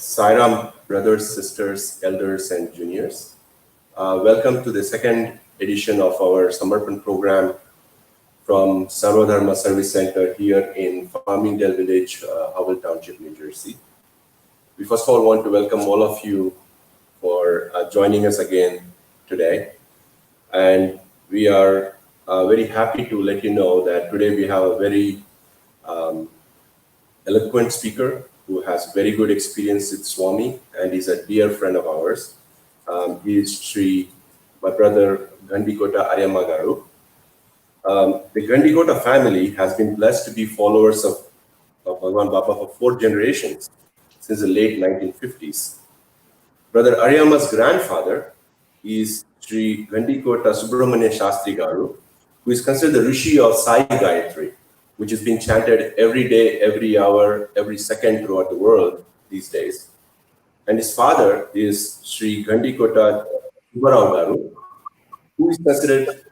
Sairam brothers, sisters, elders, and juniors. Welcome to the second edition of our Samarpan program from Sarva Dharma Service Center here in Farmingdale Village, Howell Township, New Jersey. We first of all want to welcome all of you for joining us again today. And we are very happy to let you know that today we have a very eloquent speaker who has very good experience with Swami and is a dear friend of ours. He is my brother Ghandikota Aryama Garu. The Ghandikota family has been blessed to be followers of Bhagwan Baba for 4 generations since the late 1950s. Brother Aryama's grandfather is Sri Ghandikota Subramanya Shastri Garu, who is considered the Rishi of Saigai, which is being chanted every day, every hour, every second throughout the world these days. And his father is Sri Ghandikota Subbarao Garu, who is considered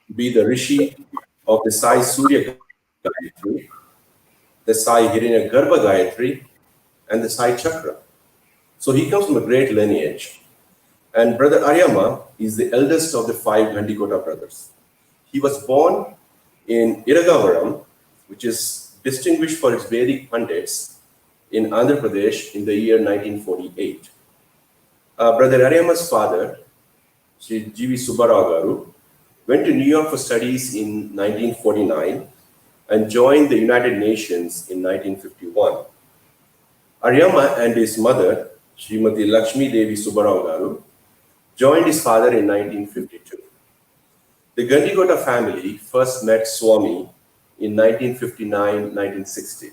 to be the Rishi of the Sai Surya Gayatri, the Sai Hiranya Garbha Gayatri, and the Sai Chakra. So he comes from a great lineage. And Brother Aryama is the eldest of the 5 Ghandikota brothers. He was born in Iragavaram, which is distinguished for its Vedic Pandits in Andhra Pradesh in the year 1948. Brother Aryama's father, Sri G.V. Subbarao Garu, went to New York for studies in 1949 and joined the United Nations in 1951. Aryama and his mother, Srimati Lakshmi Devi Subbarao Garu, joined his father in 1952. The Ghandikota family first met Swami in 1959-1960.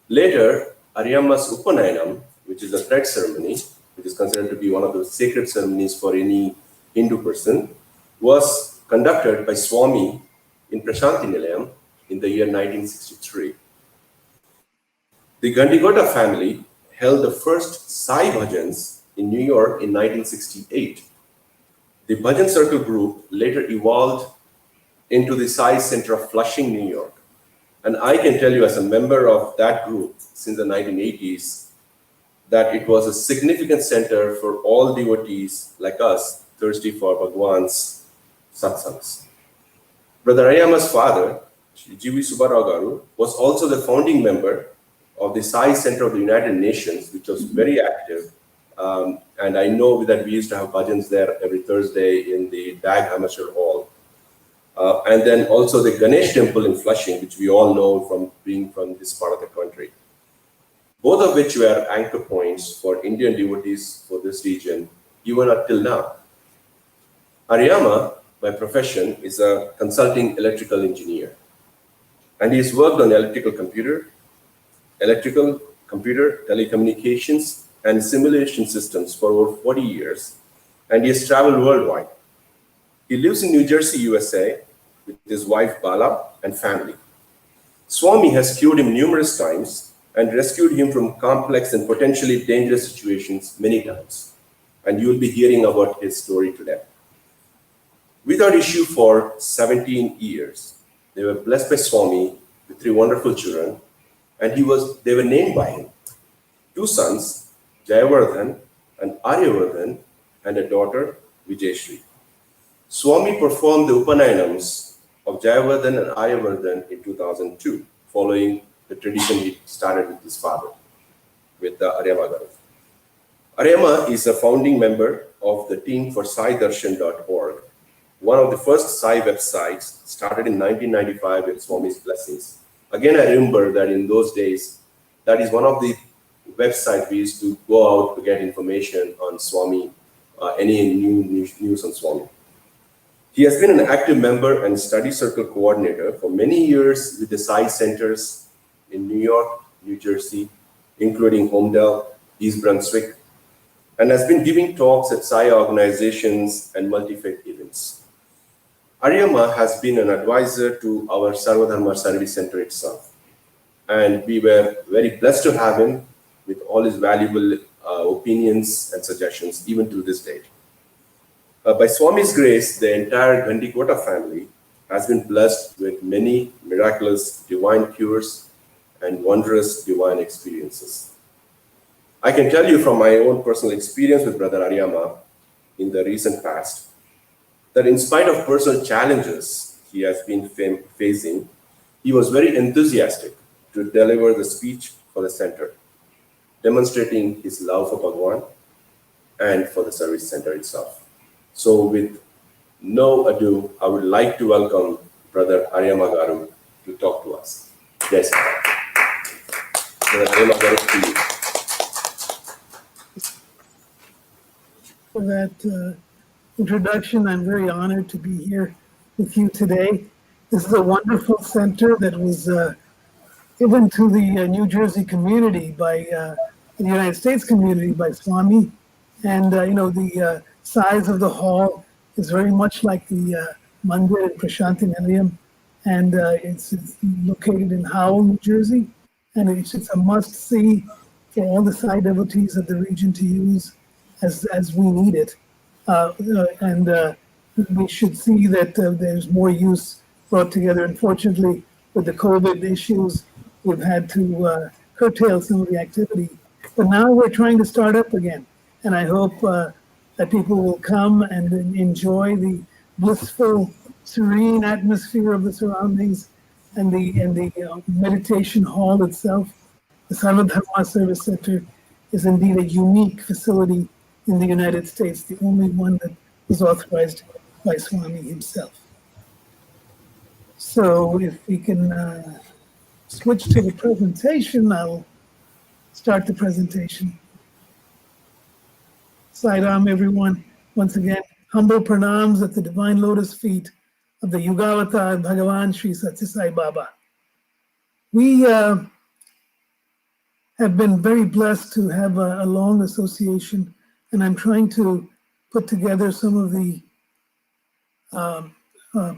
Later, Aryama's Upanayanam, which is a thread ceremony, which is considered to be one of the sacred ceremonies for any Hindu person, was conducted by Swami in Prashanti Nilayam in the year 1963. The Ghandikota family held the first Sai Bhajans in New York in 1968. The Bhajan Circle group later evolved into the Sai Center of Flushing, New York. And I can tell you as a member of that group since the 1980s that it was a significant center for all devotees like us thirsty for Bhagwan's satsangs. Brother Aryama's father, Sri G.V. Subbarao Garu, was also the founding member of the Sai Center of the United Nations, which was very active. And I know that we used to have bhajans there every Thursday in the Dag Amateur Hall. And then also the Ganesh Temple in Flushing, which we all know from being from this part of the country. Both of which were anchor points for Indian devotees for this region, even until now. Aryama, by profession, is a consulting electrical engineer. And he's worked on electrical computer, telecommunications, and simulation systems for over 40 years. And he has traveled worldwide. He lives in New Jersey, USA, with his wife Bala and family. Swami has cured him numerous times and rescued him from complex and potentially dangerous situations many times. And you'll be hearing about his story today. Without issue for 17 years, they were blessed by Swami with 3 wonderful children, and they were named by him. 2 sons, Jayavardhan and Aryavardhan, and a daughter, Vijayashri. Swami performed the Upanayanams of Jayavardhan and Aryavardhan in 2002, following the tradition he started with his father, with Aryama Garu. Aryama is a founding member of the team for SaiDarshan.org, one of the first Sai websites started in 1995 with Swami's blessings. Again, I remember that in those days, that is one of the websites we used to go out to get information on Swami, any new news on Swami. He has been an active member and study circle coordinator for many years with the Sai centers in New York, New Jersey, including Homedale, East Brunswick, and has been giving talks at Sai organizations and multi-faith events. Aryama has been an advisor to our Sarva Dharma Service Center itself. And we were very blessed to have him with all his valuable opinions and suggestions, even to this date. By Swami's grace, the entire Ghandikota family has been blessed with many miraculous divine cures and wondrous divine experiences. I can tell you from my own personal experience with Brother Aryama in the recent past that in spite of personal challenges he has been facing, he was very enthusiastic to deliver the speech for the center, demonstrating his love for Bhagwan and for the service center itself. So with no ado, I would like to welcome Brother Aryama Garu to talk to us. Yes, Brother Aryama Garu, to you. For that introduction. I'm very honored to be here with you today. This is a wonderful center that was given to the New Jersey community by the United States community by Swami. And, the size of the hall is very much like the Mandir in Prashanti Nilayam. And it's located in Howell, New Jersey. And it's a must-see for all the Sai devotees of the region to use as we need it. And we should see that there's more use brought together. Unfortunately, with the COVID issues, we've had to curtail some of the activity. But now we're trying to start up again. And I hope that people will come and enjoy the blissful, serene atmosphere of the surroundings and the meditation hall itself. The Sarva Dharma Service Center is indeed a unique facility in the United States, the only one that was authorized by Swami himself. So if we can switch to the presentation, I'll start the presentation. Sairam, everyone. Once again, humble pranams at the divine lotus feet of the Yugavatar Bhagavan Sri Satya Sai Baba. We have been very blessed to have a long association, and I'm trying to put together some of the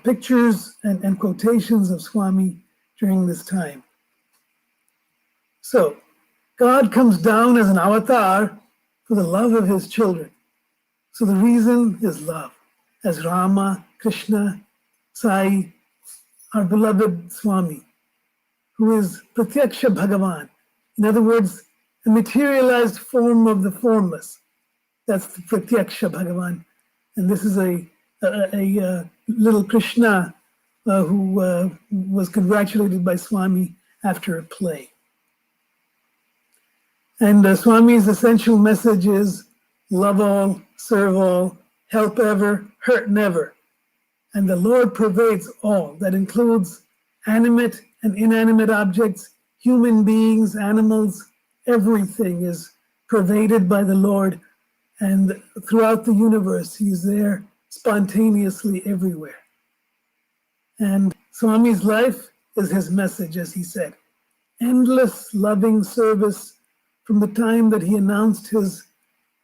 pictures and quotations of Swami during this time. So, God comes down as an avatar for the love of his children. So the reason is love. As Rama, Krishna, Sai, our beloved Swami, who is Pratyaksha Bhagavan. In other words, a materialized form of the formless. That's the Pratyaksha Bhagavan. And this is a little Krishna who was congratulated by Swami after a play. And Swami's essential message is love all, serve all, help ever, hurt never. And the Lord pervades all. That includes animate and inanimate objects, human beings, animals, everything is pervaded by the Lord. And throughout the universe, he's there spontaneously everywhere. And Swami's life is his message, as he said. Endless loving service from the time that he announced his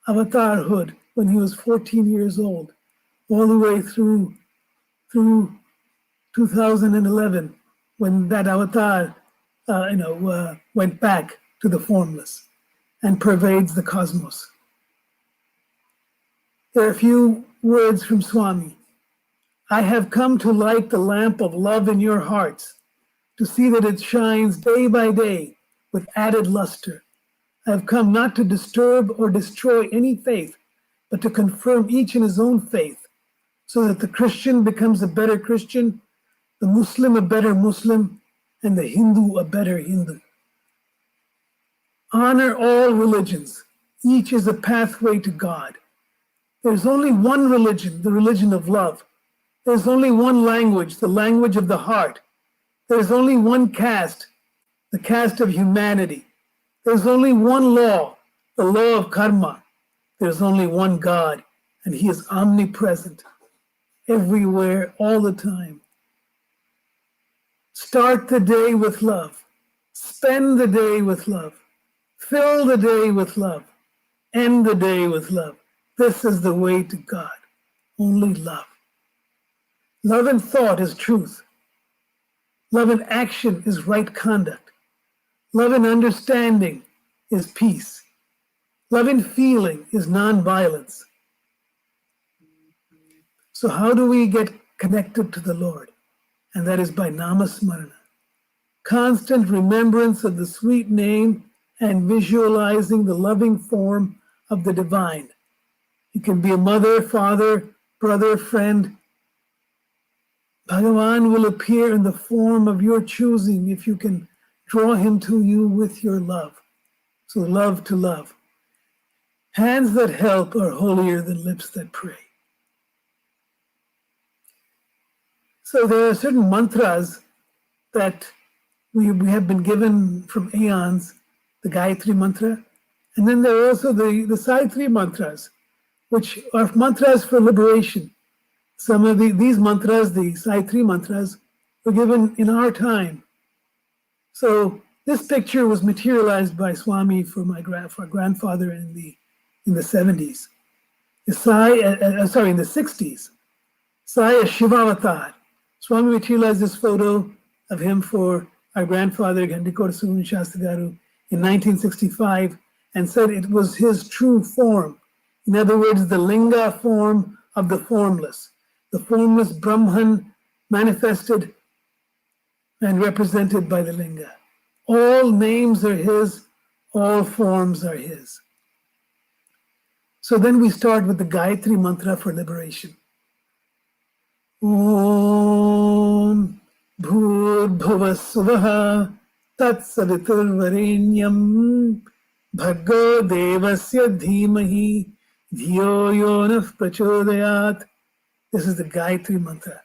avatarhood when he was 14 years old, all the way through 2011, when that avatar went back to the formless and pervades the cosmos. There are a few words from Swami. I have come to light the lamp of love in your hearts, to see that it shines day by day with added luster. I have come not to disturb or destroy any faith, but to confirm each in his own faith, so that the Christian becomes a better Christian, the Muslim a better Muslim, and the Hindu a better Hindu. Honor all religions. Each is a pathway to God. There's only one religion, the religion of love. There's only one language, the language of the heart. There's only one caste, the caste of humanity. There's only one law, the law of karma. There's only one God, and he is omnipresent, everywhere, all the time. Start the day with love. Spend the day with love. Fill the day with love. End the day with love. This is the way to God. Only love. Love in thought is truth. Love in action is right conduct. Love in understanding is peace. Love in feeling is nonviolence. So how do we get connected to the Lord? And that is by namasmarana. Constant remembrance of the sweet name and visualizing the loving form of the divine. You can be a mother, father, brother, friend. Bhagavan will appear in the form of your choosing if you can draw him to you with your love. So love to love. Hands that help are holier than lips that pray. So there are certain mantras that we have been given from aeons, the Gayatri Mantra, and then there are also the Saitri mantras, which are mantras for liberation. Some of these mantras, the Saitri mantras, were given in our time. So this picture was materialized by Swami for my grandfather in the 70s. In the 60s. Sai Shivavatar. Swami materialized this photo of him for our grandfather, Ghandikota Shastagaru, in 1965, and said it was his true form. In other words, the linga form of the formless. The formless Brahman manifested and represented by the linga. All names are his, all forms are his. So then we start with the Gayatri Mantra for liberation. Om Bhur Bhuvasvaha Tat Saviturvarenyam Bhargo Devasya Dhimahi Dhiyo Yonah Prachodayat. This is the Gayatri Mantra.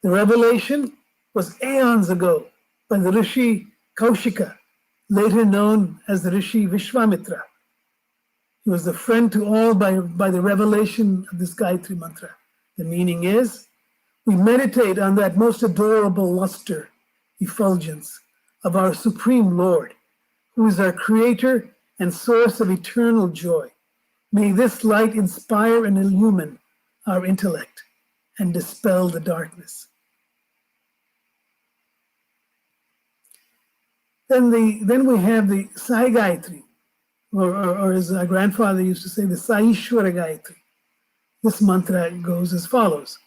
The revelation was aeons ago by the Rishi Kaushika, later known as the Rishi Vishwamitra. He was the friend to all by the revelation of this Gayatri Mantra. The meaning is, we meditate on that most adorable luster, effulgence of our Supreme Lord, who is our creator and source of eternal joy. May this light inspire and illumine our intellect and dispel the darkness. Then we have the Saigai, or as our grandfather used to say, the Saishwara Gayatri. This mantra goes as follows.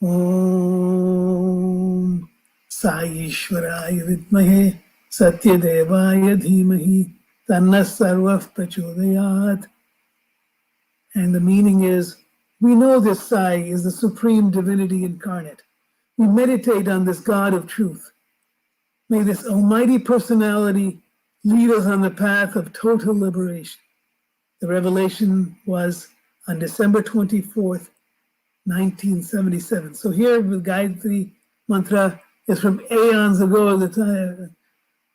Om Saishwaraya Vidmahe Satyadevaya Dhimahi Tanna Sarva Prachodayat. And the meaning is, we know this Sai is the Supreme Divinity incarnate. We meditate on this God of truth. May this almighty personality lead us on the path of total liberation. The revelation was on December 24th, 1977. So here the Gayatri Mantra is from aeons ago at the time.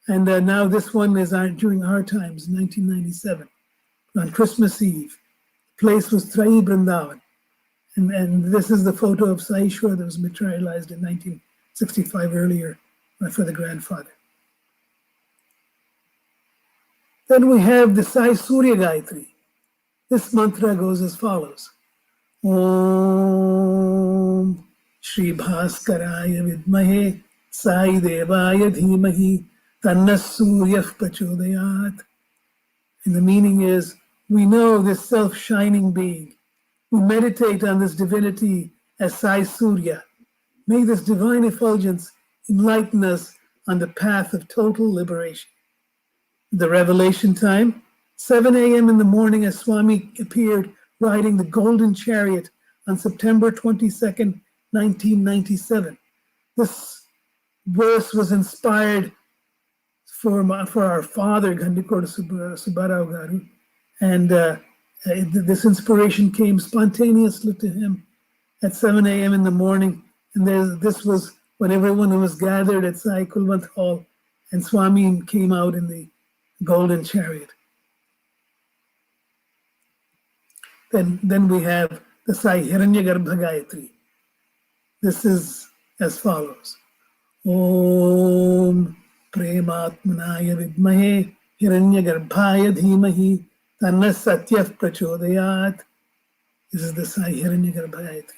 And now this one is during our times, 1997, on Christmas Eve. The place was Trai Vrindavan. And this is the photo of Saishwar that was materialized in 1965 earlier for the grandfather. Then we have the Sai Surya Gayatri. This mantra goes as follows. Om Shri Bhaskaraya Vidmahe Sai Devaya Dhimahi Tanna Surya Prachodayat. And the meaning is, we know this self-shining being. We meditate on this divinity as Sai Surya. May this divine effulgence enlighten us on the path of total liberation. The revelation time, 7 a.m. in the morning as Swami appeared riding the golden chariot on September 22nd, 1997. This verse was inspired for our father, Ghandikota Subbarao Garu, and this inspiration came spontaneously to him at 7 a.m. in the morning. And this was when everyone was gathered at Sai Kulwant Hall, and Swami came out in the golden chariot. Then we have the Sai Hiranyagarbha Gayatri. This is as follows. Om Prematmanaya Vidmahe Hiranyagarbhaya Dhimahi Tanna Satyah Prachodayat. This is the Sai Hiranyagarbha Gayatri.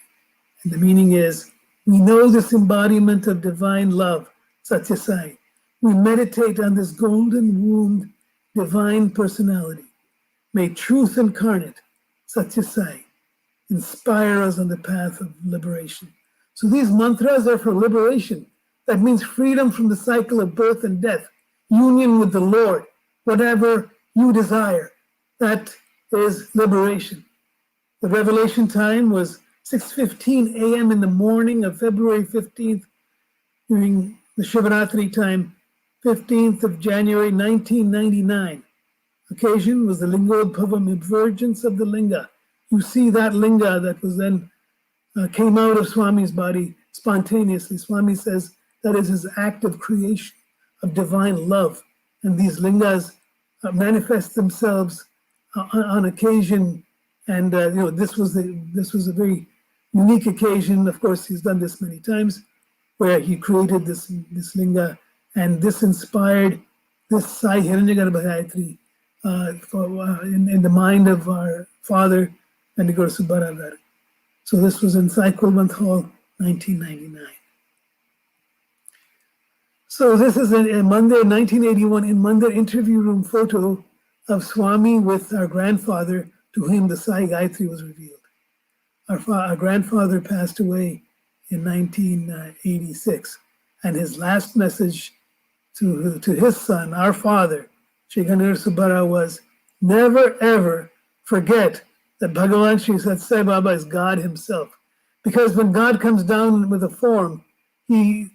And the meaning is, we know this embodiment of divine love, Satya Sai. We meditate on this golden wombed divine personality. May truth incarnate, Satya Sai, inspire us on the path of liberation. So these mantras are for liberation. That means freedom from the cycle of birth and death, union with the Lord, whatever you desire. That is liberation. The revelation time was 6:15 a.m. in the morning of February 15th during the Shivaratri time, 15th of January 1999. Occasion was the Lingodbhavam, emergence of the linga. You see that linga that was then came out of Swami's body spontaneously. Swami says that is his act of creation, of divine love. And these lingas manifest themselves on occasion. And this was a very unique occasion. Of course, he's done this many times, where he created this linga, and this inspired this Sai Hiranyagarbha Gayatri in the mind of our father, Ghandikota Subbara Garu. So this was in Sai Kulwant Hall, 1999. So this is a Mandir 1981 in Mandir interview room photo of Swami with our grandfather, to whom the Sai Gayatri was revealed. Our grandfather passed away in 1986, and his last message to his son, our father, Sri Ganesh Subbara, was, never ever forget that Bhagavan Sri Sat Sai Baba is God himself. Because when God comes down with a form, he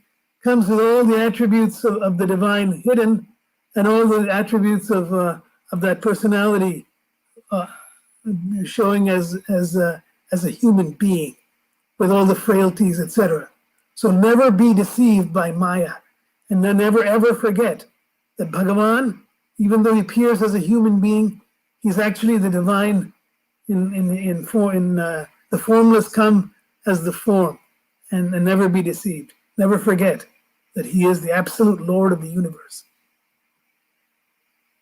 comes with all the attributes of the divine hidden, and all the attributes of that personality showing as a human being, with all the frailties, etc. So never be deceived by Maya, and then never ever forget that Bhagavan, even though he appears as a human being, he's actually the divine. The formless come as the form, and never be deceived. Never forget that he is the absolute Lord of the universe.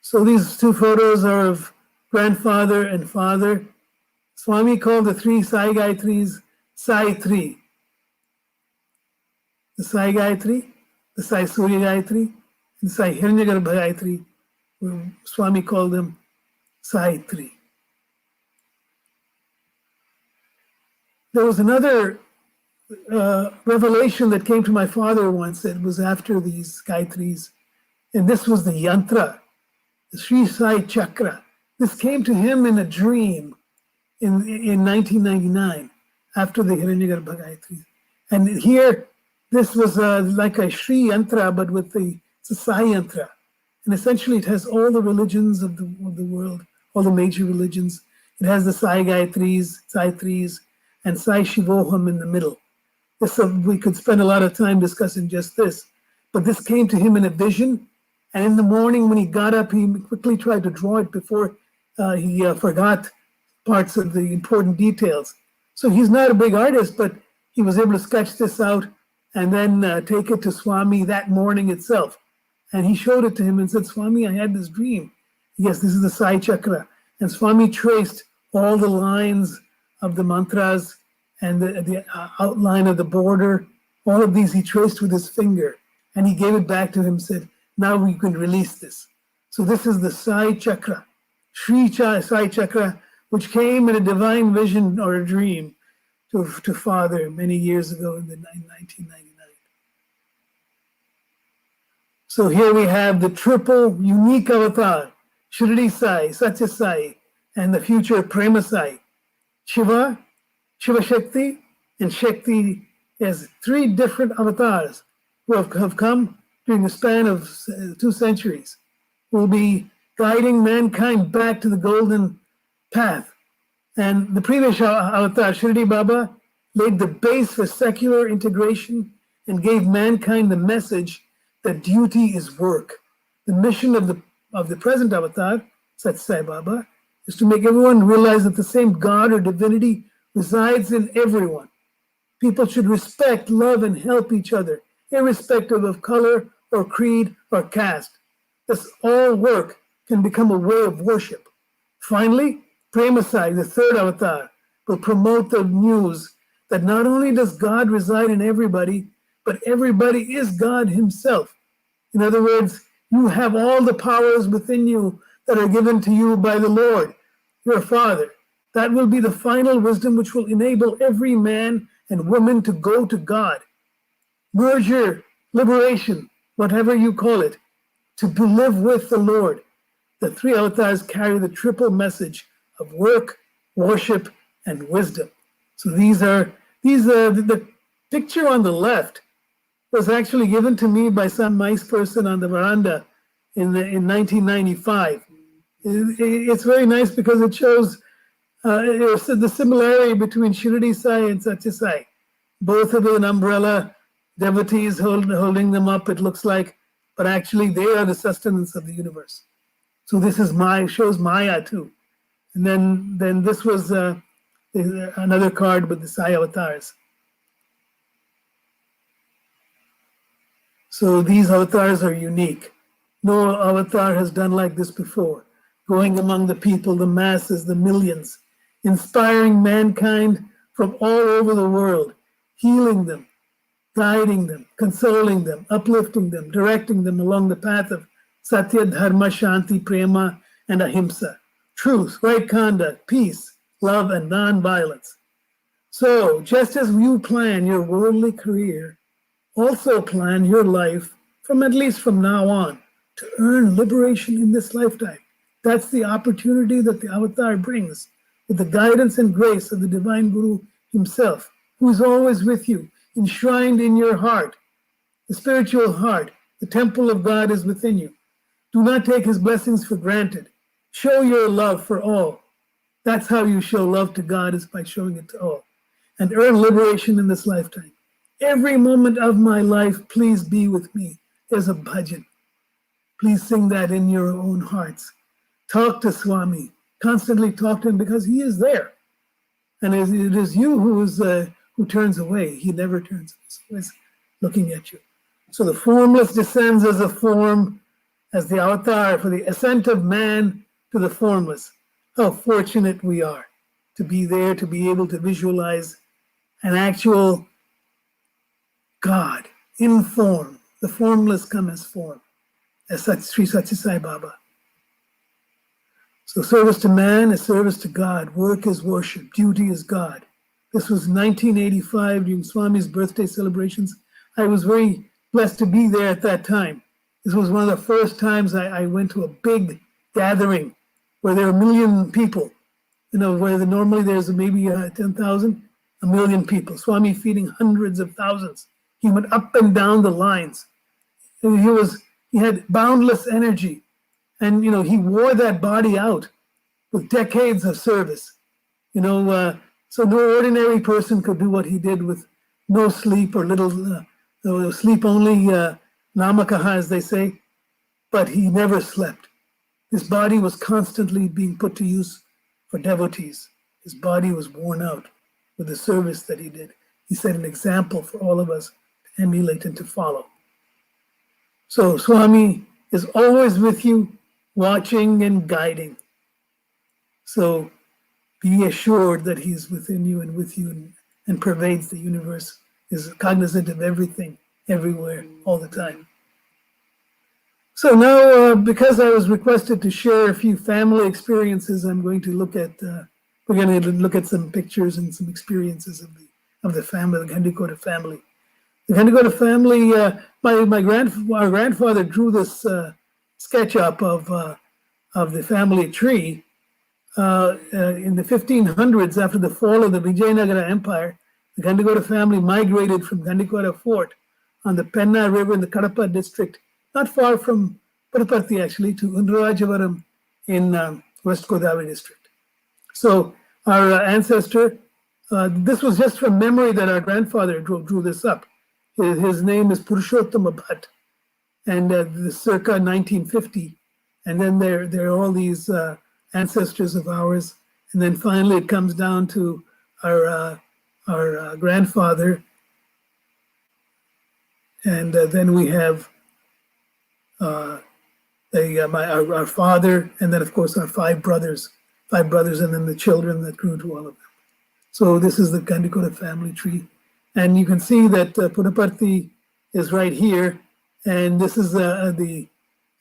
So these two photos are of grandfather and father. Swami called the three Sai Gayatris Sai Three. The Sai Gayatri, the Sai Surya Gayatri, and Sai Hiranyagarbha Gayatri, Swami called them Sai Three. There was another revelation that came to my father once. It was after these Gayatris, and this was the Yantra, the Sri Sai Chakra. This came to him in a dream in 1999, after the Hiranyagarbha Gayatri. And here, this was like a Sri Yantra, but with it's a Sai Yantra. And essentially, it has all the religions of the world, all the major religions. It has the Sai Gayatris, Sai Threes, and Sai Shivoham in the middle. We could spend a lot of time discussing just this, but this came to him in a vision, and in the morning when he got up, he quickly tried to draw it before he forgot parts of the important details. So he's not a big artist, but he was able to sketch this out and then take it to Swami that morning itself. And he showed it to him and said, Swami, I had this dream. Yes, this is the Sai Chakra. And Swami traced all the lines of the mantras and the outline of the border. All of these he traced with his finger, and he gave it back to him, said, now we can release this. So this is the Sai Chakra, Sai Chakra, which came in a divine vision or a dream to Father many years ago in 1999. So here we have the triple unique avatar, Shirdi Sai, Satya Sai, and the future Prema Sai. Shiva Shakti, and Shakti as three different avatars who have come during the span of 2 centuries, who will be guiding mankind back to the golden path. And the previous avatar, Shirdi Baba, laid the base for secular integration and gave mankind the message that duty is work. The mission of the present avatar, Sat Sai Baba, is to make everyone realize that the same God or divinity resides in everyone. People should respect, love, and help each other, irrespective of color or creed or caste. This all work can become a way of worship. Finally, Premasai, the third avatar, will promote the news that not only does God reside in everybody, but everybody is God himself. In other words, you have all the powers within you that are given to you by the Lord, your Father. That will be the final wisdom which will enable every man and woman to go to God. Merger, liberation, whatever you call it, to live with the Lord. The three avatars carry the triple message of work, worship, and wisdom. So the picture on the left was actually given to me by some nice person on the veranda in 1995. It's very nice because it shows the similarity between Shirdi Sai and Satya Sai. Both of an umbrella, devotees holding them up, it looks like, but actually they are the sustenance of the universe. So this is shows Maya too. And then this was another card with the Sai avatars. So these avatars are unique. No avatar has done like this before, going among the people, the masses, the millions, inspiring mankind from all over the world, healing them, guiding them, consoling them, uplifting them, directing them along the path of Satya, Dharma, Shanti, Prema, and Ahimsa, truth, right conduct, peace, love, and non-violence. So, just as you plan your worldly career, also plan your life at least from now on, to earn liberation in this lifetime. That's the opportunity that the avatar brings, with the guidance and grace of the Divine Guru himself, who is always with you, enshrined in your heart, the spiritual heart. The temple of God is within you. Do not take his blessings for granted. Show your love for all. That's how you show love to God, is by showing it to all. And earn liberation in this lifetime. Every moment of my life, please be with me. There's a bhajan. Please sing that in your own hearts. Talk to Swami. Constantly talk to him, because he is there. And it is you who turns away. He never turns away. He's always looking at you. So the formless descends as a form, as the avatar for the ascent of man to the formless. How fortunate we are to be there, to be able to visualize an actual God in form. The formless come as form, as Sri Satya Sai Baba. So service to man is service to God. Work is worship. Duty is God. This was 1985 during Swami's birthday celebrations. I was very blessed to be there at that time. This was one of the first times I went to a big gathering where there were 1 million people. Where normally there's maybe 10,000, 1 million people. Swami feeding hundreds of thousands. He went up and down the lines. He had boundless energy. And, he wore that body out with decades of service. So no ordinary person could do what he did with no sleep or little sleep only, namakaha, as they say. But he never slept. His body was constantly being put to use for devotees. His body was worn out with the service that he did. He set an example for all of us to emulate and to follow. So Swami is always with you, watching and guiding. So be assured that he's within you and with you and pervades the universe, is cognizant of everything, everywhere, all the time. So now, because I was requested to share a few family experiences, I'm going to look at some pictures and some experiences of the family, the Ghandikota family. The Ghandikota family, our grandfather drew this sketch up of the family tree in the 1500s. After the fall of the Vijayanagara Empire, the Ghandikota family migrated from Ghandikota Fort on the Penna River in the Kadapa district, not far from Puttaparthi actually, to Unrajavaram in West Godavari district. So our ancestor, this was just from memory that our grandfather drew this up. His name is Purushottama Bhatt, and circa 1950. And then there are all these ancestors of ours. And then finally it comes down to our grandfather. And then we have our father, and then of course our five brothers, and then the children that grew to all of them. So this is the Ghandikota family tree. And you can see that Puttaparthi is right here. And this is the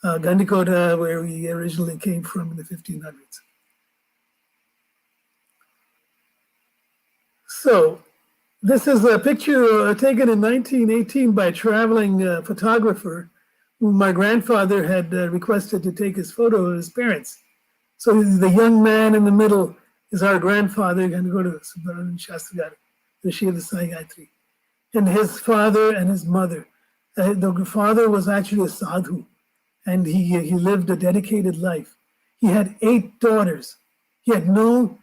Ghandikota where we originally came from in the 1500s. So this is a picture taken in 1918 by a traveling photographer who my grandfather had requested to take his photo of his parents. So the young man in the middle is our grandfather, Ghandikota Shastrigar, Rishi of the Saigai tree. And his father and his mother. The father was actually a sadhu, and he lived a dedicated life. He had 8 daughters. He had no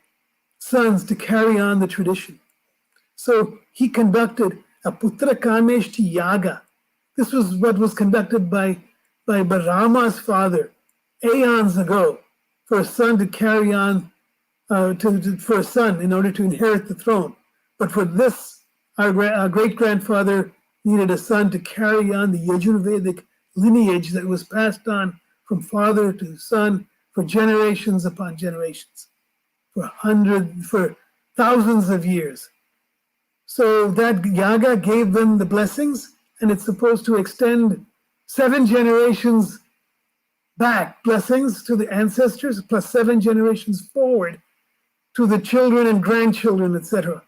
sons to carry on the tradition. So he conducted a Putra Kameshti Yaga. This was what was conducted by Rama's father aeons ago for a son to carry on, for a son in order to inherit the throne. But for this, our great-grandfather needed a son to carry on the Yajurvedic lineage that was passed on from father to son for generations upon generations, for thousands of years. So that yaga gave them the blessings, and it's supposed to extend 7 generations back, blessings to the ancestors, plus 7 generations forward to the children and grandchildren, etc.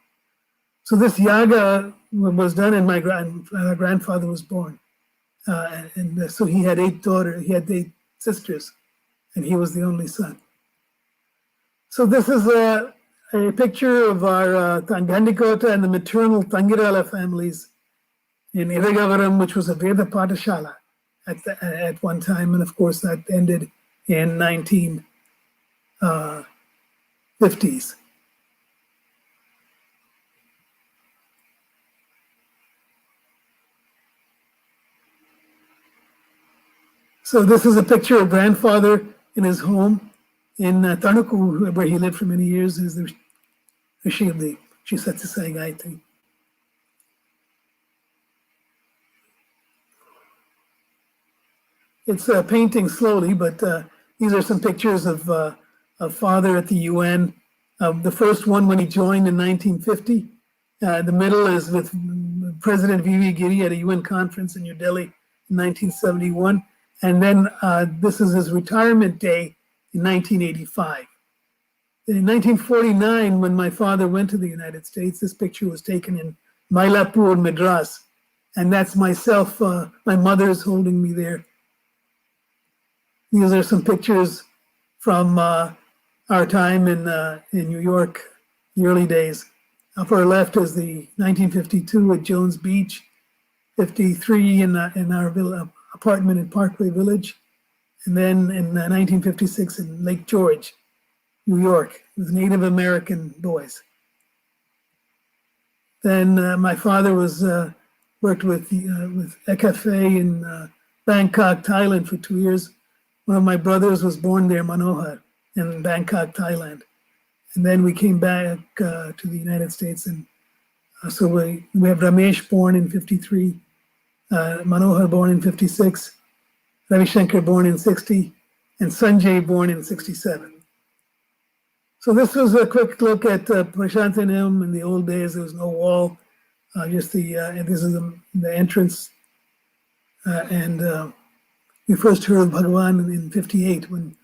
So this yaga was done, and my grandfather was born. And so he had 8 daughters, he had 8 sisters, and he was the only son. So this is a picture of our Ghandikota and the maternal Tangirala families in Iragavaram, which was a Veda Patashala at one time, and of course that ended in 1950s. So this is a picture of grandfather in his home in Tanuku, where he lived for many years. Is the Rishi of the Shisatsu Saigai thing. It's painting slowly, but these are some pictures of father at the UN. The first one when he joined in 1950. The middle is with President V.V. Giri at a UN conference in New Delhi in 1971. And then this is his retirement day in 1985. In 1949, when my father went to the United States, this picture was taken in Mylapore, Madras. And that's myself, my mother is holding me there. These are some pictures from our time in New York, the early days. Upper left is the 1952 at Jones Beach, 53 in our apartment in Parkway Village, and then in 1956 in Lake George, New York, with Native American boys. Then my father worked with Ekafe in Bangkok, Thailand for 2 years. One of my brothers was born there, Manohar, in Bangkok, Thailand. And then we came back to the United States. And so we have Ramesh born in 53, Manohar born in 56, Ravi Shankar born in 60, and Sanjay born in 67. So this was a quick look at Prashantanam in the old days. There was no wall, just this is the entrance. We first heard of Bhagavan in 58 when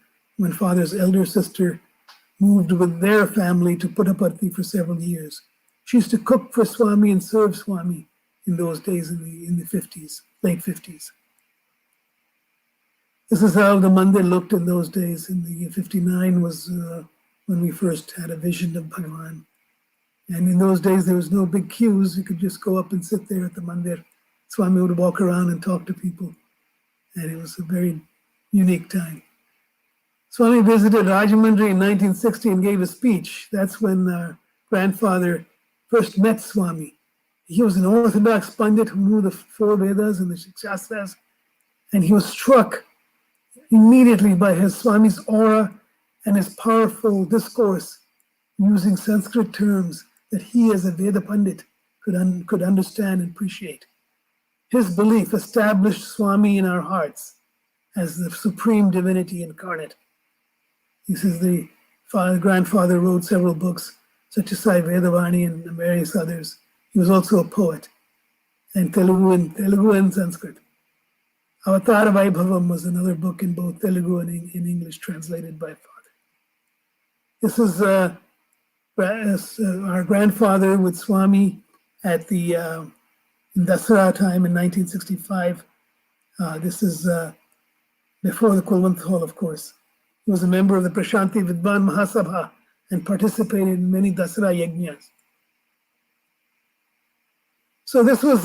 father's elder sister moved with their family to Puttaparthi for several years. She used to cook for Swami and serve Swami in those days in the 50s, late 50s. This is how the mandir looked in those days. In the 59 was when we first had a vision of Bhagavan. And in those days, there was no big queues. You could just go up and sit there at the mandir. Swami would walk around and talk to people. And it was a very unique time. Swami visited Rajahmundry in 1960 and gave a speech. That's when our grandfather first met Swami. He was an Orthodox Pandit who knew the 4 Vedas and the Shastras, and he was struck immediately by his Swami's aura and his powerful discourse using Sanskrit terms that he as a Veda Pandit could understand and appreciate. His belief established Swami in our hearts as the supreme divinity incarnate. This is the grandfather wrote several books, such as Sai Vedavani and various others. He was also a poet, and Telugu and Sanskrit. Avatara Vaibhavam was another book in both Telugu and in English, translated by father. This is our grandfather with Swami at the in Dasara time in 1965. This is before the Kulwant Hall, of course. He was a member of the Prashanti Vidwan Mahasabha and participated in many Dasara Yajnas. So this was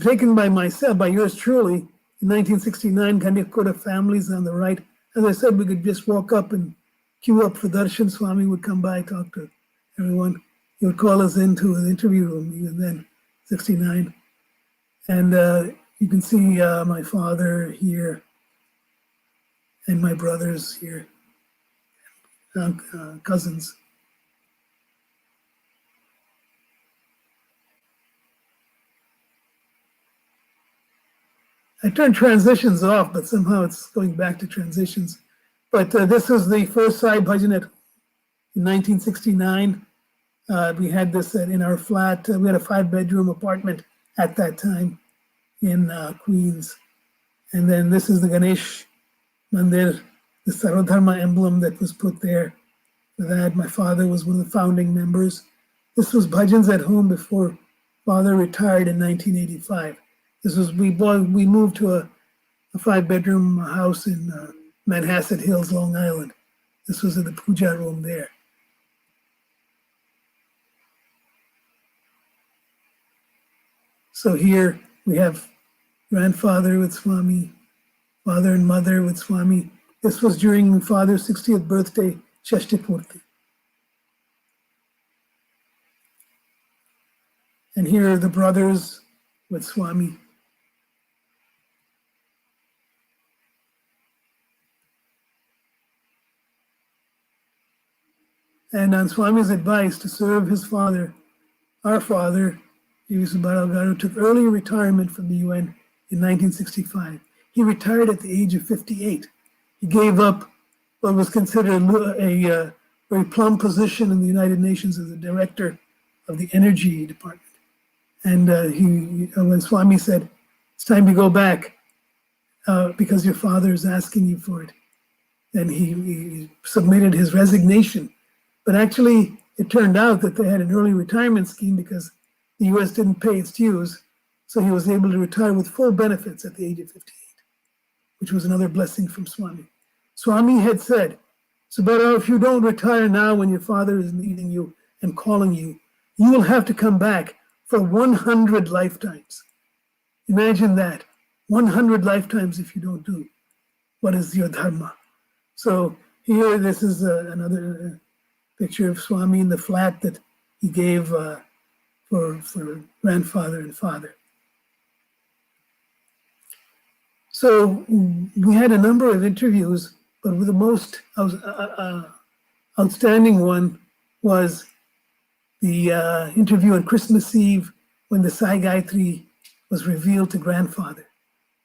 taken by myself, by yours truly, in 1969. Ghandikota families on the right. As I said, we could just walk up and queue up for darshan. Swami would come by, talk to everyone. He would call us into an interview room, even then, 69. And you can see my father here and my brothers here, cousins. I turned transitions off, but somehow it's going back to transitions. But this was the first Sai Bhajan in 1969. We had this in our flat. We had a 5-bedroom apartment at that time in Queens. And then this is the Ganesh Mandir, the Sarva Dharma emblem that was put there. For that, my father was one of the founding members. This was bhajans at home before father retired in 1985. This was we moved to a 5-bedroom house in Manhasset Hills, Long Island. This was in the puja room there. So here we have grandfather with Swami, father and mother with Swami. This was during father's 60th birthday, Shashti Purti. And here are the brothers with Swami. And on Swami's advice to serve his father, our father, Garu, took early retirement from the UN in 1965. He retired at the age of 58. He gave up what was considered a very plum position in the United Nations as the director of the energy department. And when Swami said, it's time to go back because your father is asking you for it, then he submitted his resignation. But actually, it turned out that they had an early retirement scheme because the US didn't pay its dues. So he was able to retire with full benefits at the age of 58, which was another blessing from Swami. Swami had said, Subbarao, if you don't retire now when your father is needing you and calling you, you will have to come back for 100 lifetimes. Imagine that, 100 lifetimes if you don't do what is your dharma. So here, this is another picture of Swami in the flat that he gave for grandfather and father. So we had a number of interviews, but the most outstanding one was the interview on Christmas Eve when the Saigai was revealed to grandfather.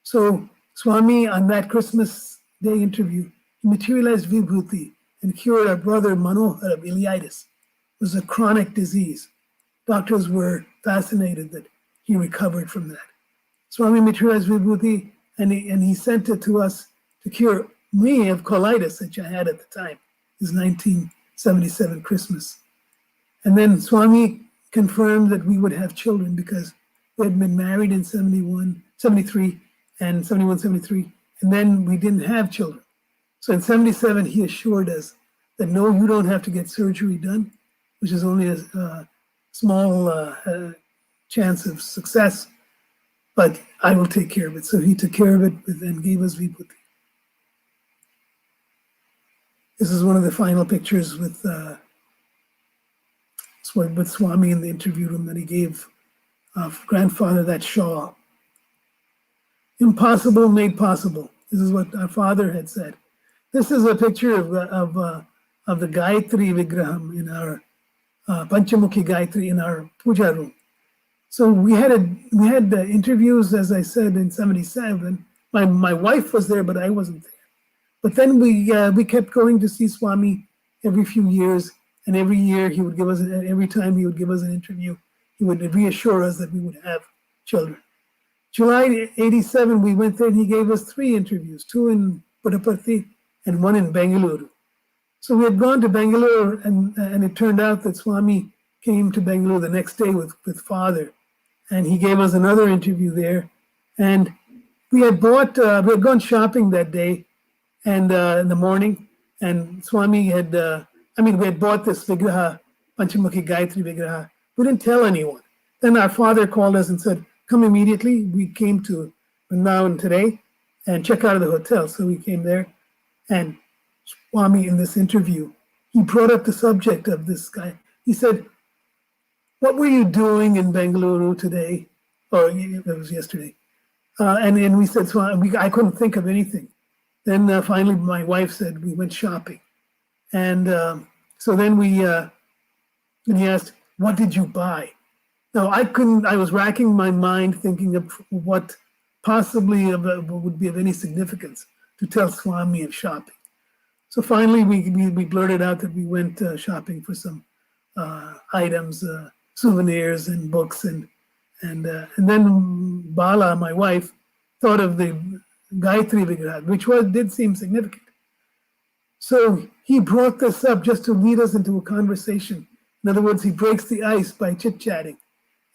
So Swami, on that Christmas Day interview, he materialized Vibhuti and cured our brother Manohar of ileitis. It was a chronic disease. Doctors were fascinated that he recovered from that. Swami materialized Vibhuti and he sent it to us to cure me of colitis, which I had at the time. It was 1977 Christmas. And then Swami confirmed that we would have children because we had been married in 73, and 71, 73, and then we didn't have children. So in 77, he assured us that no, you don't have to get surgery done, which is only a small chance of success, but I will take care of it. So he took care of it and gave us Vibhuti. This is one of the final pictures with Swami in the interview room that he gave grandfather that shawl. Impossible made possible. This is what our father had said. This is a picture of the Gayatri Vigraham in our Panchamukhi Gayatri in our puja room. So we had interviews, as I said, in 77. My wife was there, but I wasn't there. But then we kept going to see Swami every few years, and every year he would give us, every time he would give us an interview, he would reassure us that we would have children. July 87, we went there and he gave us 3 interviews, 2 in Puttaparthi and 1 in Bengaluru. So we had gone to Bangalore and it turned out that Swami came to Bangalore the next day with father, and he gave us another interview there. And we had gone shopping that day, and in the morning, and Swami had, we had bought this Vigraha, Panchamukhi Gayatri Vigraha. We didn't tell anyone. Then our father called us and said, come immediately. We came to Vrindavan today and check out of the hotel. So we came there, and Swami, in this interview, he brought up the subject of this guy. He said, what were you doing in Bengaluru today? Or it was yesterday. And we said, I couldn't think of anything. Then finally, my wife said, we went shopping. And so then and he asked, what did you buy? Now, I was racking my mind thinking of what possibly would be of any significance to tell Swami of shopping. So finally, we blurted out that we went shopping for some items, souvenirs and books, and then Bala, my wife, thought of the Gayatri Vigraha, which did seem significant. So he brought this up just to lead us into a conversation. In other words, he breaks the ice by chit-chatting.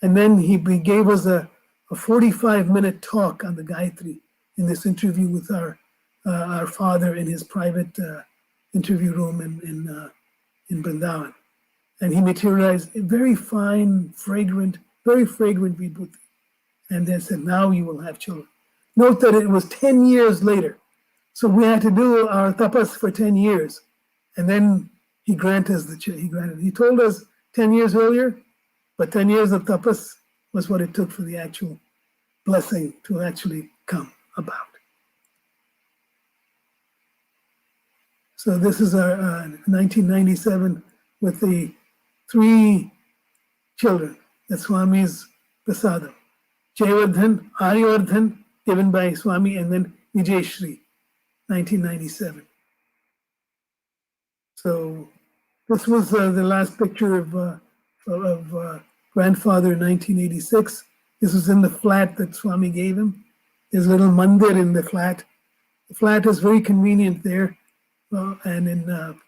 And then he gave us a 45-minute talk on the Gayatri in this interview with our father in his private interview room in Vrindavan. And he materialized a very fine, very fragrant vibhuti. And then said, now you will have children. Note that it was 10 years later. So we had to do our tapas for 10 years. And then he granted us He told us 10 years earlier, but 10 years of tapas was what it took for the actual blessing to actually come about. So this is our 1997 with the 3 children, the Swami's prasadam. Jayavardhan, Aryavardhan, given by Swami, and then Vijayashri, 1997. So this was the last picture of grandfather in 1986. This was in the flat that Swami gave him. There's a little mandir in the flat. The flat is very convenient there, and in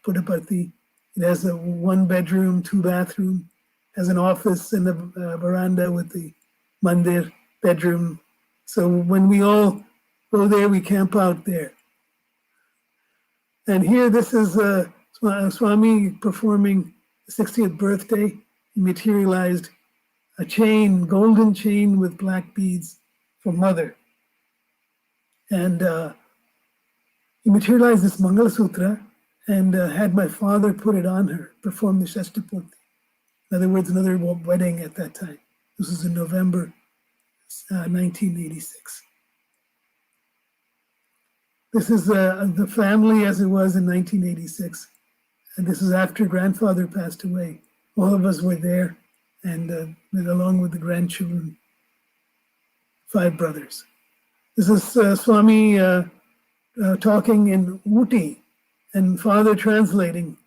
Puttaparthi, it has a 1-bedroom, 2-bathroom, has an office and a veranda with the mandir bedroom. So when we all go there, we camp out there. And here, this is Swami performing the 60th birthday. He materialized a chain, golden chain with black beads for mother. And he materialized this Mangala Sutra and had my father put it on her, perform the Shashtapurti. In other words, another wedding at that time. This was in November 1986. This is the family as it was in 1986. And this is after grandfather passed away. All of us were there, and along with the grandchildren, 5 brothers. This is Swami talking in Ooty and father translating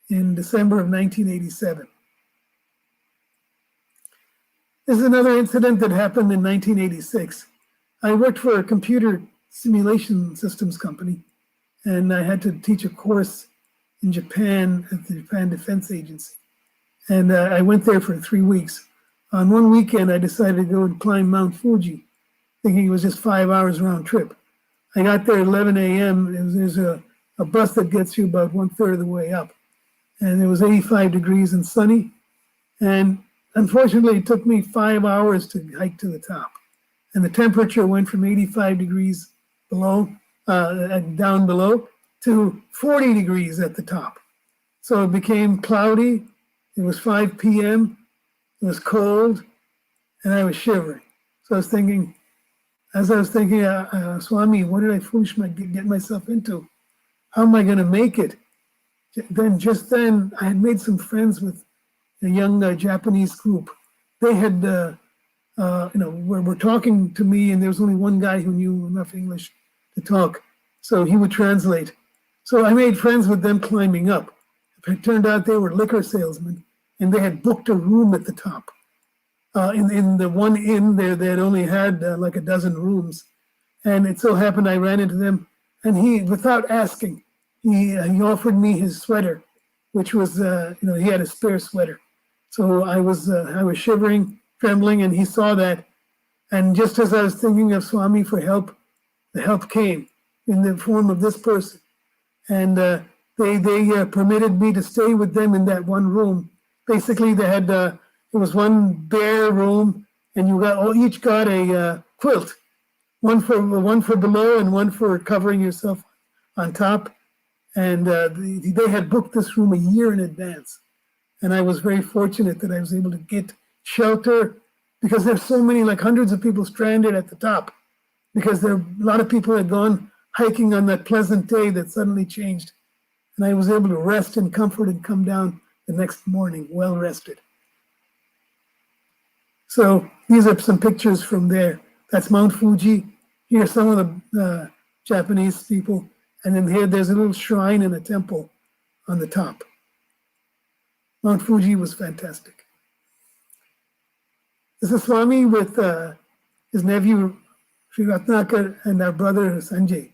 in December of 1987. This is another incident that happened in 1986. I worked for a computer simulation systems company, and I had to teach a course in Japan at the Japan Defense Agency. And I went there for 3 weeks. On one weekend, I decided to go and climb Mount Fuji, thinking it was just 5 hours round trip. I got there at 11 a.m. There's a bus that gets you about 1/3 of the way up. And it was 85 degrees and sunny. And unfortunately, it took me 5 hours to hike to the top. And the temperature went from 85 degrees below, down below, to 40 degrees at the top. So it became cloudy. It was 5 p.m. It was cold, and I was shivering. So I was thinking, Swami, what did I get myself into? How am I going to make it? Just then, I had made some friends with a young Japanese group. They had, were talking to me, and there was only one guy who knew enough English to talk, so he would translate. So I made friends with them climbing up. It turned out they were liquor salesmen, and they had booked a room at the top. In the one inn there, they had only had like a dozen rooms. And it so happened I ran into them, and he, without asking, he offered me his sweater, which was, he had a spare sweater. So I was shivering, trembling, and he saw that. And just as I was thinking of Swami for help, the help came in the form of this person. And they permitted me to stay with them in that one room. Basically, they had it was one bare room, and each got a quilt, one for below and one for covering yourself on top. And they had booked this room a year in advance. And I was very fortunate that I was able to get shelter because there's so many, like hundreds of people stranded at the top because a lot of people had gone hiking on that pleasant day that suddenly changed. And I was able to rest in comfort and come down the next morning well rested. So these are some pictures from there. That's Mount Fuji. Here are some of the Japanese people. And then here there's a little shrine and a temple on the top. Mount Fuji was fantastic. This is Swami with his nephew Sri Ratnakar and our brother Sanjay.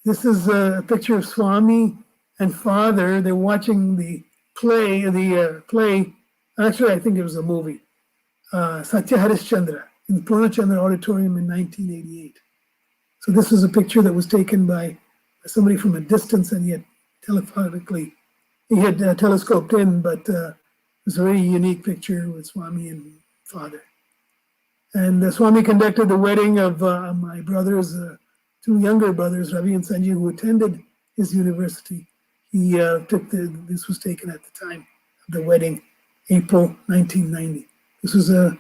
This is a picture of Swami and father. They're watching the play. Actually, I think it was a movie. Satya Harishchandra in the Purnachandra Auditorium in 1988. So this was a picture that was taken by somebody from a distance, and yet telephonically, he had telescoped in, but it was a very unique picture with Swami and father. And Swami conducted the wedding of my brothers, two younger brothers, Ravi and Sanjay, who attended his university. This was taken at the time of the wedding, April 1990. This was a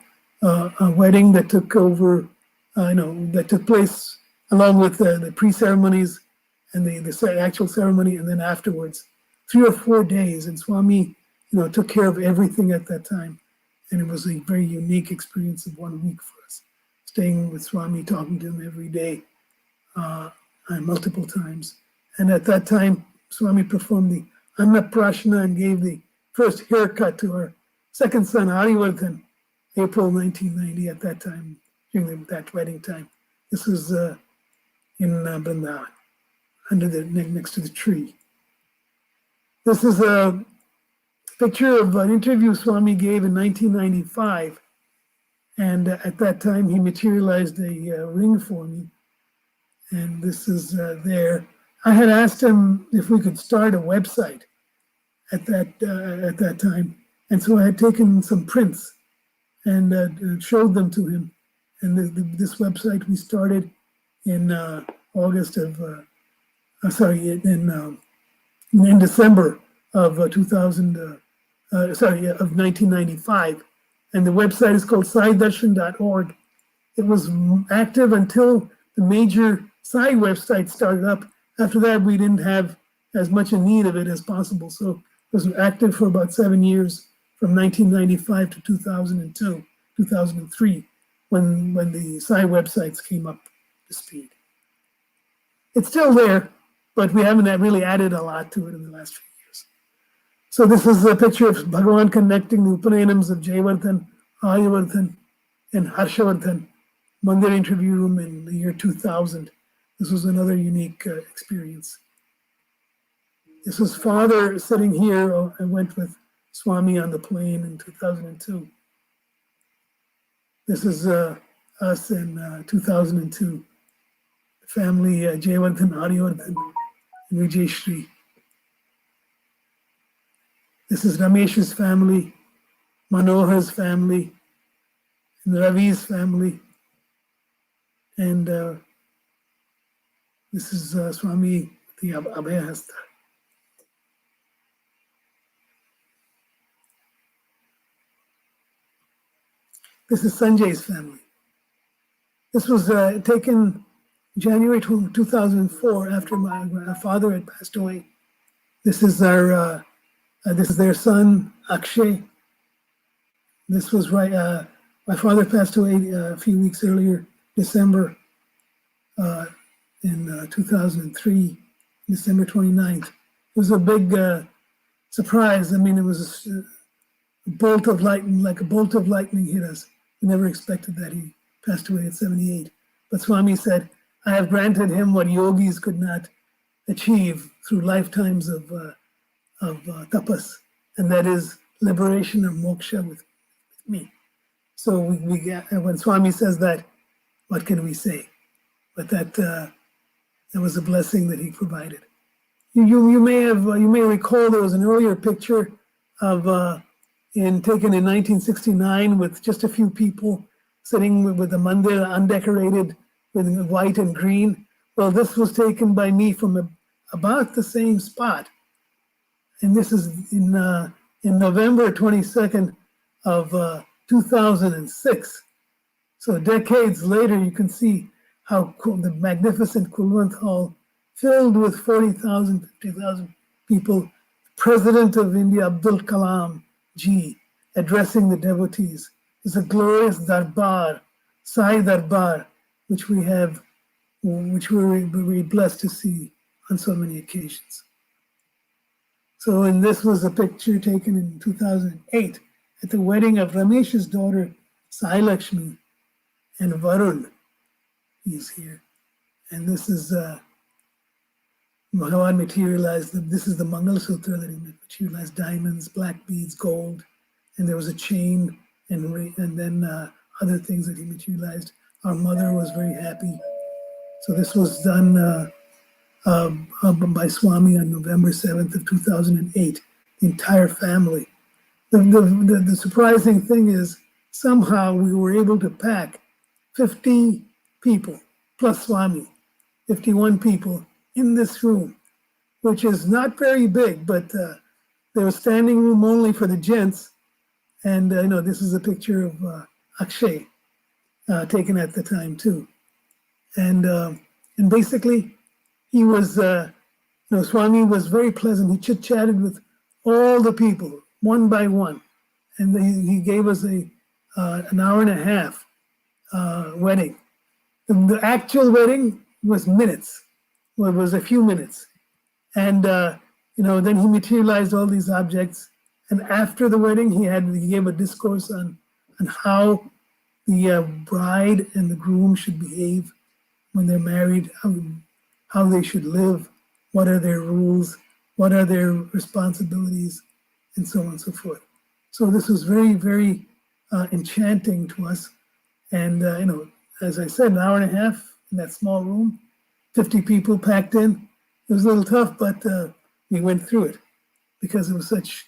wedding that took place along with the pre-ceremonies and the actual ceremony, and then afterwards, 3 or 4 days. And Swami, took care of everything at that time. And it was a very unique experience of 1 week for us, staying with Swami, talking to him every day, multiple times. And at that time, Swami performed the Annaprashna and gave the first haircut to our second son, Arivardhan, April 1990, at that time, during that wedding time. This was in Vrindavan, next to the tree. This is a picture of an interview Swami gave in 1995. And at that time, he materialized a ring for me. And this is there. I had asked him if we could start a website at that time. And so I had taken some prints and showed them to him. And this website we started in August of, in December of 1995. And the website is called saidarshan.org. It was active until the major Sai website started up. After that, we didn't have as much in need of it as possible. So it was active for about 7 years, from 1995 to 2002, 2003, when the Sai websites came up to speed. It's still there, but we haven't really added a lot to it in the last few years. So this is a picture of Bhagavan connecting the Upanayams of Jayavardhan, Aryavardhan, and Harshavardhan, Mandir interview room in the year 2000. This was another unique experience. This was father sitting here. I went with Swami on the plane in 2002. This is us in 2002. The family, Jayavardhan, Aryavardhan, and Vijayshri. This is Ramesh's family, Manohar's family, and Ravi's family. And this is Swami, the Abhayahasta. This is Sanjay's family. This was taken January 2004 after my father had passed away. This is their son, Akshay. This was right, my father passed away a few weeks earlier, December in 2003, December 29th. It was a big surprise. I mean, it was a bolt of lightning, like a bolt of lightning hit us. We never expected that. He passed away at 78. But Swami said, I have granted him what yogis could not achieve through lifetimes of tapas, and that is liberation or moksha with me. So we get, when Swami says that, what can we say? But that was a blessing that he provided. You may recall there was an earlier picture of taken in 1969 with just a few people sitting with the mandir undecorated with white and green. Well, this was taken by me from about the same spot, and this is in November 22nd of 2006. So decades later, you can see how cool, the magnificent Kulwant Hall filled with 40,000, 50,000 people. President of India, Abdul Kalam ji, addressing the devotees. It's a glorious darbar, Sai Darbar, which we're very blessed to see on so many occasions. So, and this was a picture taken in 2008 at the wedding of Ramesh's daughter, Sai Lakshmi, and Varun. He's here. And this is Bhagavan materialized. This is the Mangal Sutra that he materialized: diamonds, black beads, gold, and there was a chain, and then other things that he materialized. Our mother was very happy. So this was done by Swami on November 7th of 2008. The entire family. The surprising thing is somehow we were able to pack 50 people plus Swami, 51 people in this room, which is not very big, but there was standing room only for the gents. And this is a picture of Akshay taken at the time too. And basically he was, Swami was very pleasant. He chit-chatted with all the people one by one. And he gave us an hour and a half wedding. The actual wedding was minutes. Well, it was a few minutes. And, then he materialized all these objects. And after the wedding, he gave a discourse on how the bride and the groom should behave when they're married, how they should live, what are their rules, what are their responsibilities, and so on and so forth. So this was very, very enchanting to us. And, as I said, an hour and a half in that small room, 50 people packed in. It was a little tough, but we went through it because it was such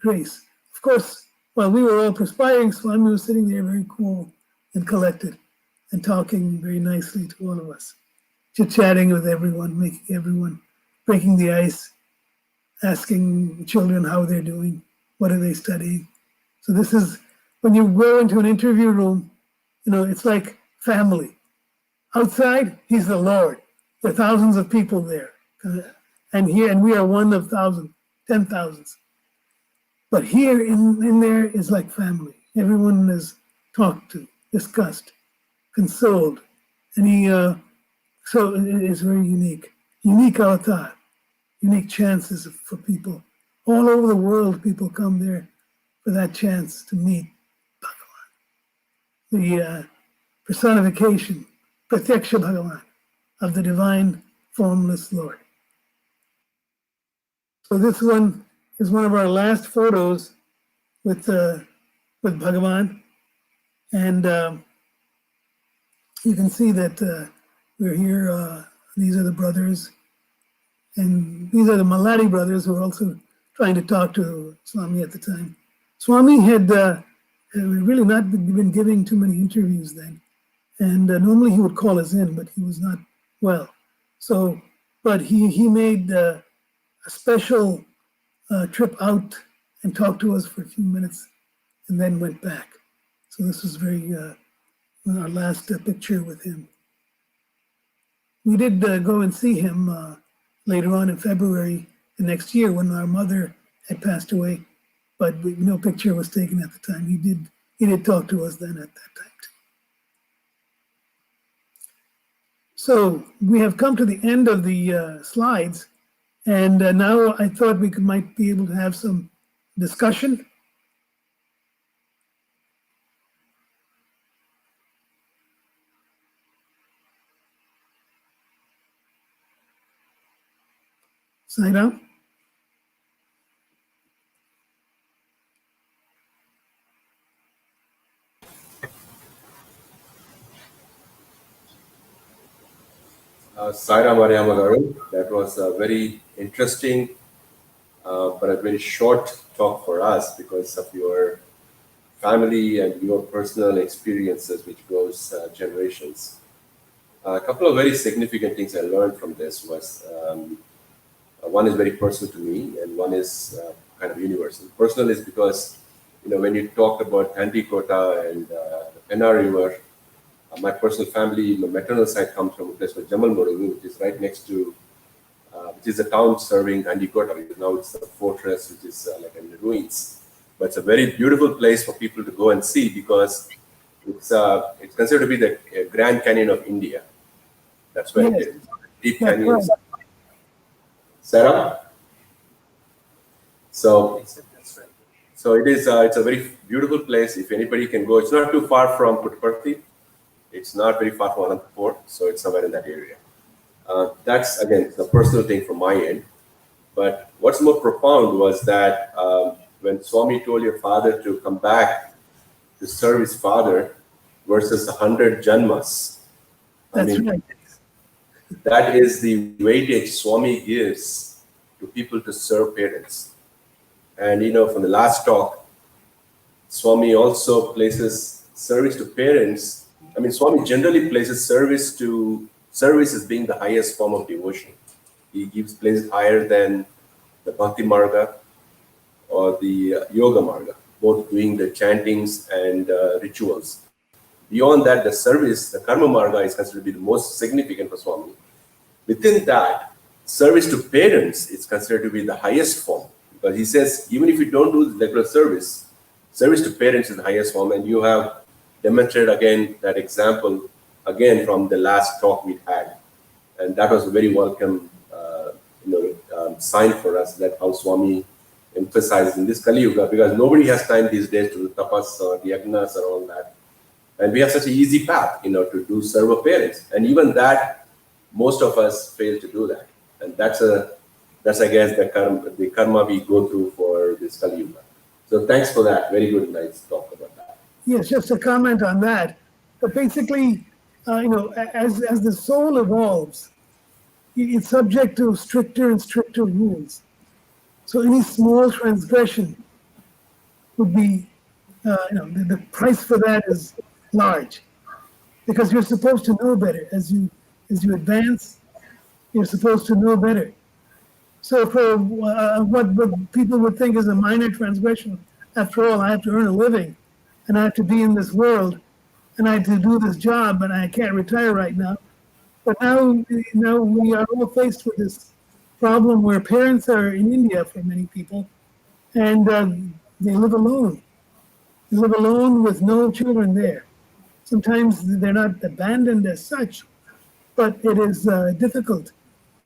grace. Of course, while we were all perspiring, Swami was sitting there very cool and collected and talking very nicely to all of us, chit-chatting with everyone, breaking the ice, asking children how they're doing, what are they studying. So this is, when you go into an interview room, it's like family. Outside, he's the Lord. There are thousands of people there. And we are one of thousands, 10,000s. But here in there is like family. Everyone is talked to, discussed, consoled. And so it is very unique. Unique avatar, unique chances for people. All over the world, people come there for that chance to meet Bhagavan, the personification, Pratyaksha Bhagavan, of the divine formless Lord. So this one is one of our last photos with Bhagavan, and you can see that we're here. These are the brothers, and these are the Maladi brothers who are also trying to talk to Swami at the time. Swami had really not been giving too many interviews then, and normally he would call us in, but he was not well. So, but he made a special trip out and talked to us for a few minutes, and then went back. So this was very our last picture with him. We did go and see him later on in February the next year when our mother had passed away, but no picture was taken at the time. He did talk to us then at that time too. So we have come to the end of the slides, and now I thought we might be able to have some discussion. Saira? Sairam Aryama Garu. That was a very interesting but a very short talk for us because of your family and your personal experiences, which goes generations. A couple of very significant things I learned from this was one is very personal to me, and one is kind of universal. Personal is because when you talked about Ghandikota and the Penna River, my personal family, my maternal side comes from a place called Jamal Murugu, which is right next to, which is a town serving Ghandikota. Now it's a fortress, which is like in the ruins. But it's a very beautiful place for people to go and see because it's considered to be the Grand Canyon of India. That's where it is. Deep canyons. Sarah? So it is. It's a very beautiful place. If anybody can go, it's not too far from Puttaparthi. It's not very far from Anantapur, so it's somewhere in that area. That's again the personal thing from my end. But what's more profound was that when Swami told your father to come back to serve his father versus 100 janmas. That's right. That is the weightage Swami gives to people to serve parents. And from the last talk, Swami also places service to parents. Swami generally places service as being the highest form of devotion. He gives place higher than the Bhakti Marga or the Yoga Marga, both doing the chantings and rituals. Beyond that, the service, the Karma Marga, is considered to be the most significant for Swami. Within that, service to parents is considered to be the highest form. Because he says, even if you don't do the regular service to parents is the highest form. And you have demonstrated again that example again from the last talk we had. And that was a very welcome sign for us that how Swami emphasizes in this Kali Yuga, because nobody has time these days to do tapas or the yagnas or all that. And we have such an easy path, to do serve our parents. And even that, most of us fail to do that. And that's I guess the karma we go through for this Kali Yuga. So thanks for that. Very good, nice talk about that. Yes, just a comment on that. But basically, as the soul evolves, it's subject to stricter and stricter rules. So any small transgression would be, the price for that is large, because you're supposed to know better. As you advance, you're supposed to know better. So for what people would think is a minor transgression, after all, I have to earn a living, and I have to be in this world, and I have to do this job, and I can't retire right now. But now we are all faced with this problem where parents are in India for many people, and they live alone. They live alone with no children there. Sometimes they're not abandoned as such, but it is difficult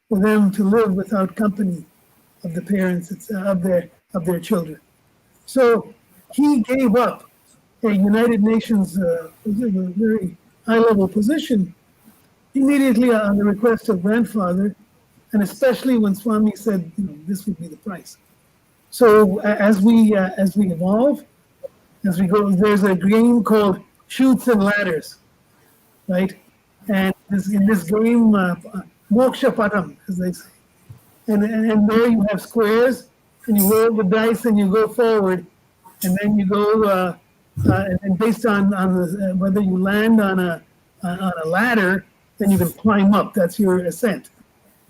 for them to live without company of the parents of their children. So he gave up a United Nations very high-level position immediately on the request of grandfather, and especially when Swami said, this would be the price. So as we evolve, as we go, there's a game called Chutes and Ladders, right? And in this game, moksha patam, as they say. And there you have squares, and you roll the dice, and you go forward, and then you go, and based on whether you land on a ladder, then you can climb up. That's your ascent.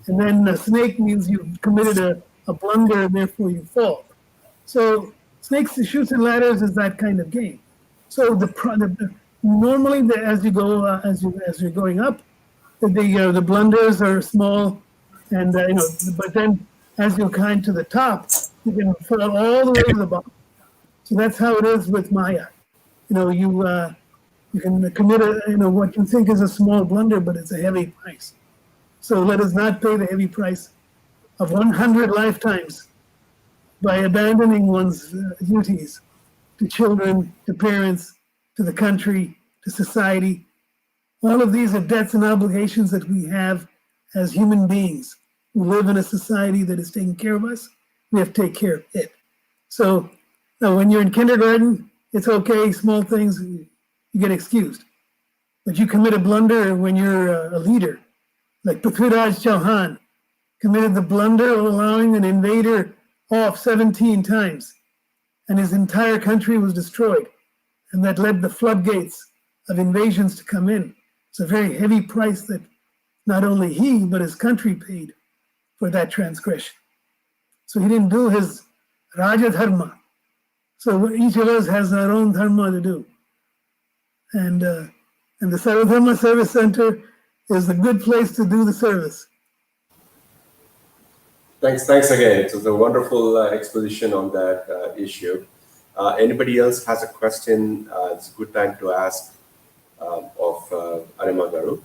And then a snake means you've committed a blunder, and therefore you fall. So snakes, chutes, and ladders is that kind of game. So normally, as you go, as you're going up, the blunders are small, and but then as you climb to the top, you can fall all the way to the bottom. So that's how it is with Maya. You can commit what you think is a small blunder, but it's a heavy price. So let us not pay the heavy price of 100 lifetimes by abandoning one's duties to children, to parents, to the country, to society. All of these are debts and obligations that we have as human beings who live in a society that is taking care of us. We have to take care of it. So now when you're in kindergarten, it's okay, small things, you get excused. But you commit a blunder when you're a leader, like Prithviraj Chauhan, committed the blunder of allowing an invader off 17 times, and his entire country was destroyed. And that led the floodgates of invasions to come in. It's a very heavy price that not only he, but his country paid for that transgression. So he didn't do his Raja Dharma. So each of us has our own dharma to do. And the Sarva Dharma Service Center is a good place to do the service. Thanks again. It was a wonderful exposition on that issue. Anybody else has a question? It's a good time to ask of Aryama Garu.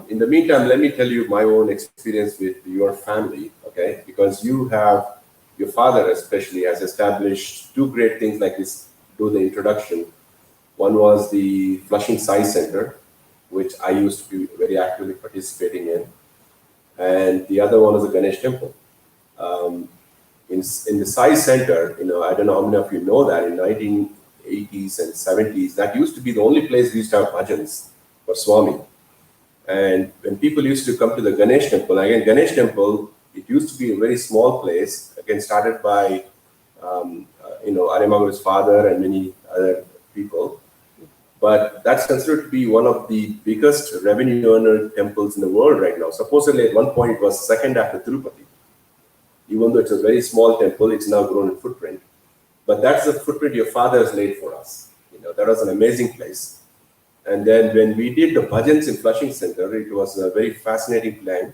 In the meantime, let me tell you my own experience with your family, okay? Because you have, your father especially has established two great things like this, do the introduction. One was the Flushing Sai Center, which I used to be very actively participating in. And the other one was the Ganesh Temple. In the Sai Center, I don't know how many of you know that in 1980s and 70s, that used to be the only place we used to have bhajans for Swami. And when people used to come to the Ganesh Temple, again, Ganesh Temple, it used to be a very small place, again, started by, Aryama Garu's father and many other people. But that's considered to be one of the biggest revenue earner temples in the world right now. Supposedly, at one point, it was second after Tirupati. Even though it's a very small temple, it's now grown in footprint. But that's the footprint your father has laid for us. That was an amazing place. And then when we did the bhajans in Flushing Center, it was a very fascinating plan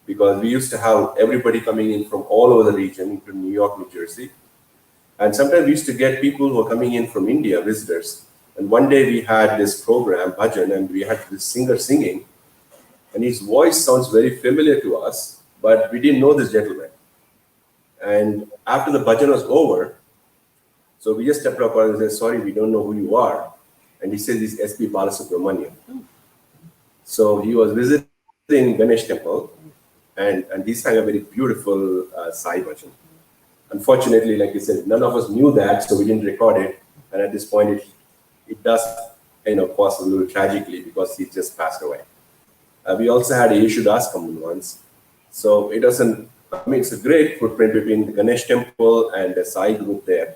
because we used to have everybody coming in from all over the region, including New York, New Jersey. And sometimes we used to get people who were coming in from India, visitors. And one day we had this program, bhajan, and we had this singer singing. And his voice sounds very familiar to us, but we didn't know this gentleman. And after the bhajan was over, so we just stepped up and said, sorry, we don't know who you are. And he says he's S.P. Balasubramanian. So he was visiting Ganesh Temple, and he sang a very beautiful Sai bhajan. Unfortunately, like you said, none of us knew that, so we didn't record it. And at this point, it does, pause a little tragically because he just passed away. We also had a Yeshudas come in once. So it doesn't, it's a great footprint between the Ganesh Temple and the Sai group there.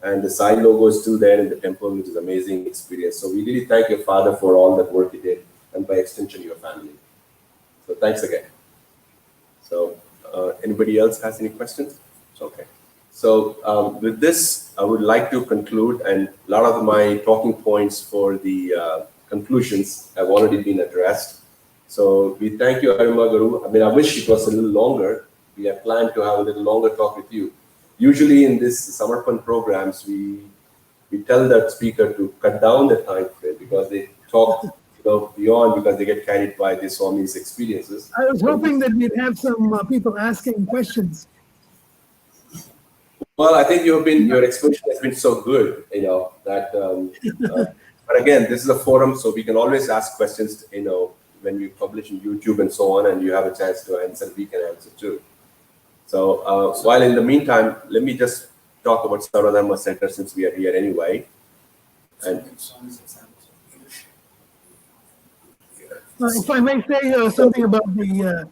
And the Sai logo is still there in the temple, which is an amazing experience. So we really thank your father for all that work he did, and by extension, your family. So thanks again. So anybody else has any questions? Okay. So with this, I would like to conclude, and a lot of my talking points for the conclusions have already been addressed. So we thank you, Aryama Garu. I wish it was a little longer. We had planned to have a little longer talk with you. Usually in this Samarpan programs, we tell that speaker to cut down the time frame because they talk beyond, because they get carried by the Swami's experiences. I was hoping that we'd have some people asking questions. Well, I think your exposition has been so good, that. But again, this is a forum, so we can always ask questions, when we publish on YouTube and so on, and you have a chance to answer, we can answer too. So while in the meantime, let me just talk about Sarva Dharma Center since we are here anyway. And if I may say something about the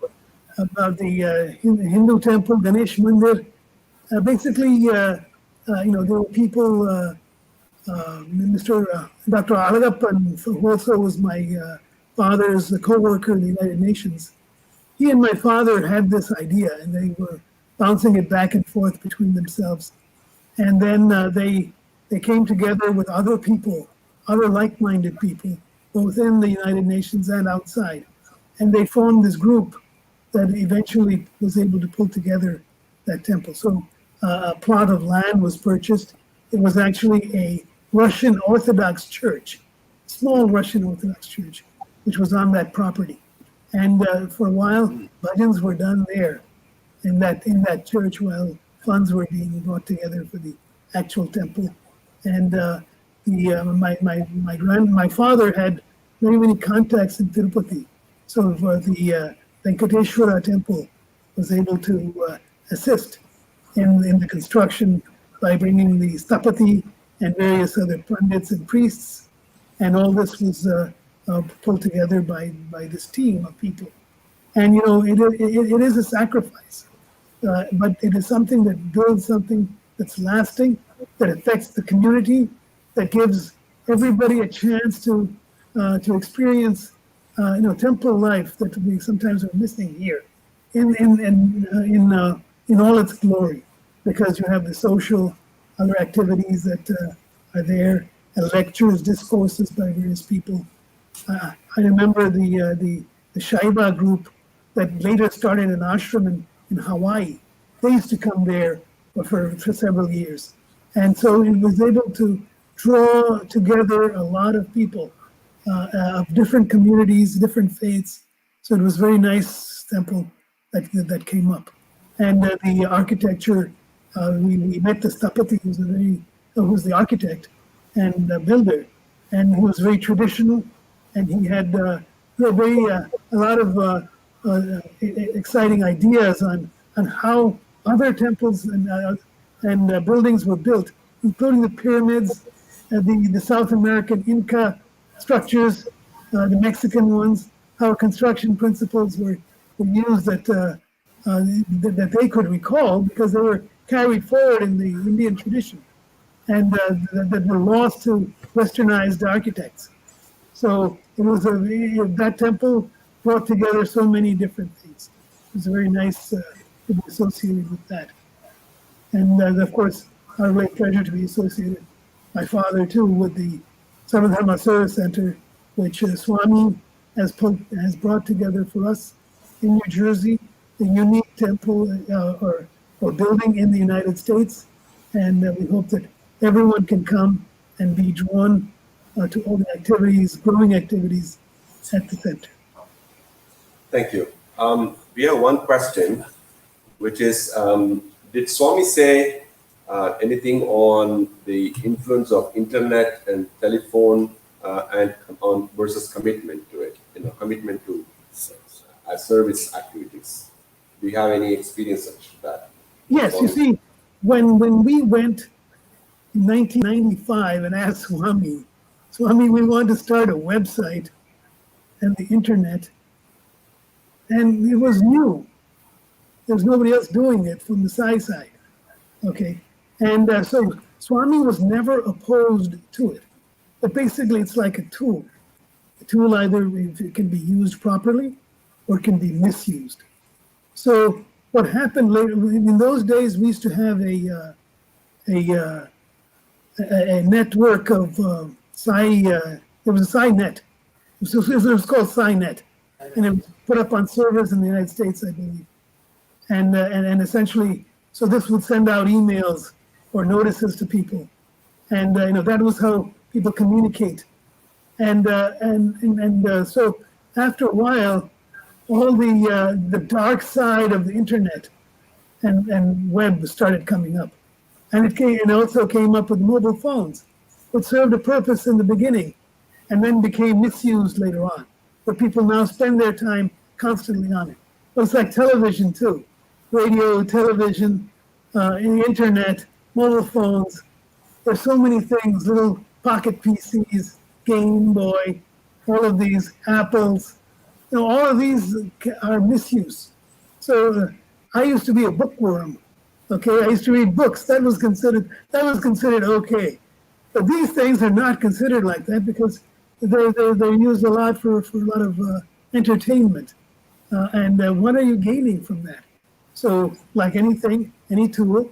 Hindu temple, Ganesh Mandir. Basically, there were people, Dr. Alagappan, who also was my father's co-worker in the United Nations. He and my father had this idea, and they were bouncing it back and forth between themselves. And then they came together with other people, other like-minded people, both in the United Nations and outside. And they formed this group that eventually was able to pull together that temple. So a plot of land was purchased. It was actually a Russian Orthodox church, small Russian Orthodox church, which was on that property. And for a while, bhajans were done there in that church while funds were being brought together for the actual temple. And my father had very many contacts in Tirupati. So for the Venkateshwara temple was able to assist in the construction by bringing the Stapati and various other pundits and priests. And all this was pulled together by this team of people. And it is a sacrifice, but it is something that builds something that's lasting, that affects the community, that gives everybody a chance to experience temple life that we sometimes are missing here, in all its glory, because you have the social other activities that are there, and lectures, discourses by various people. I remember the Shaiva group that later started an ashram in Hawaii. They used to come there for several years. And so it was able to draw together a lot of people of different communities, different faiths. So it was very nice temple that came up. And the architecture, we met the Stapati, who was the architect and builder. And he was very traditional, and he had a lot of exciting ideas on how other temples and buildings were built, including the pyramids, the South American Inca structures, the Mexican ones, how construction principles were used that they could recall because they were carried forward in the Indian tradition and that were lost to westernized architects. So it was that temple brought together so many different things. It was very nice to be associated with that. And of course, our great pleasure to be associated, my father too, with the Sarva Dharma Service Center, which Swami has brought together for us in New Jersey, a unique temple or building in the United States. And we hope that everyone can come and be drawn to all the activities, growing activities at the center. Thank you. We have one question, which is, did Swami say anything on the influence of internet and telephone and on versus commitment to it? Commitment to service activities. Do you have any experience of that? Yes, you see, when we went in 1995 and asked Swami, we want to start a website and the internet, and it was new. There was nobody else doing it from the Sai side. Okay, and so Swami was never opposed to it, but basically it's like a tool. A tool either it can be used properly or it can be misused. So what happened later, in those days, we used to have a network of there was a Sai net. It was called Sai net, and it was put up on servers in the United States, I believe. And essentially, so this would send out emails or notices to people, and that was how people communicate. And so after a while, all the dark side of the internet and web started coming up, and it also came up with mobile phones, which served a purpose in the beginning, and then became misused later on. But people now spend their time constantly on it. But it's like television too, radio, television, the internet, mobile phones. There's so many things, little pocket PCs, Game Boy, all of these, Apples. All of these are misuse. So I used to be a bookworm. Okay, I used to read books. That was considered okay. But these things are not considered like that because they're used a lot for a lot of entertainment. And what are you gaining from that? So, like anything, any tool,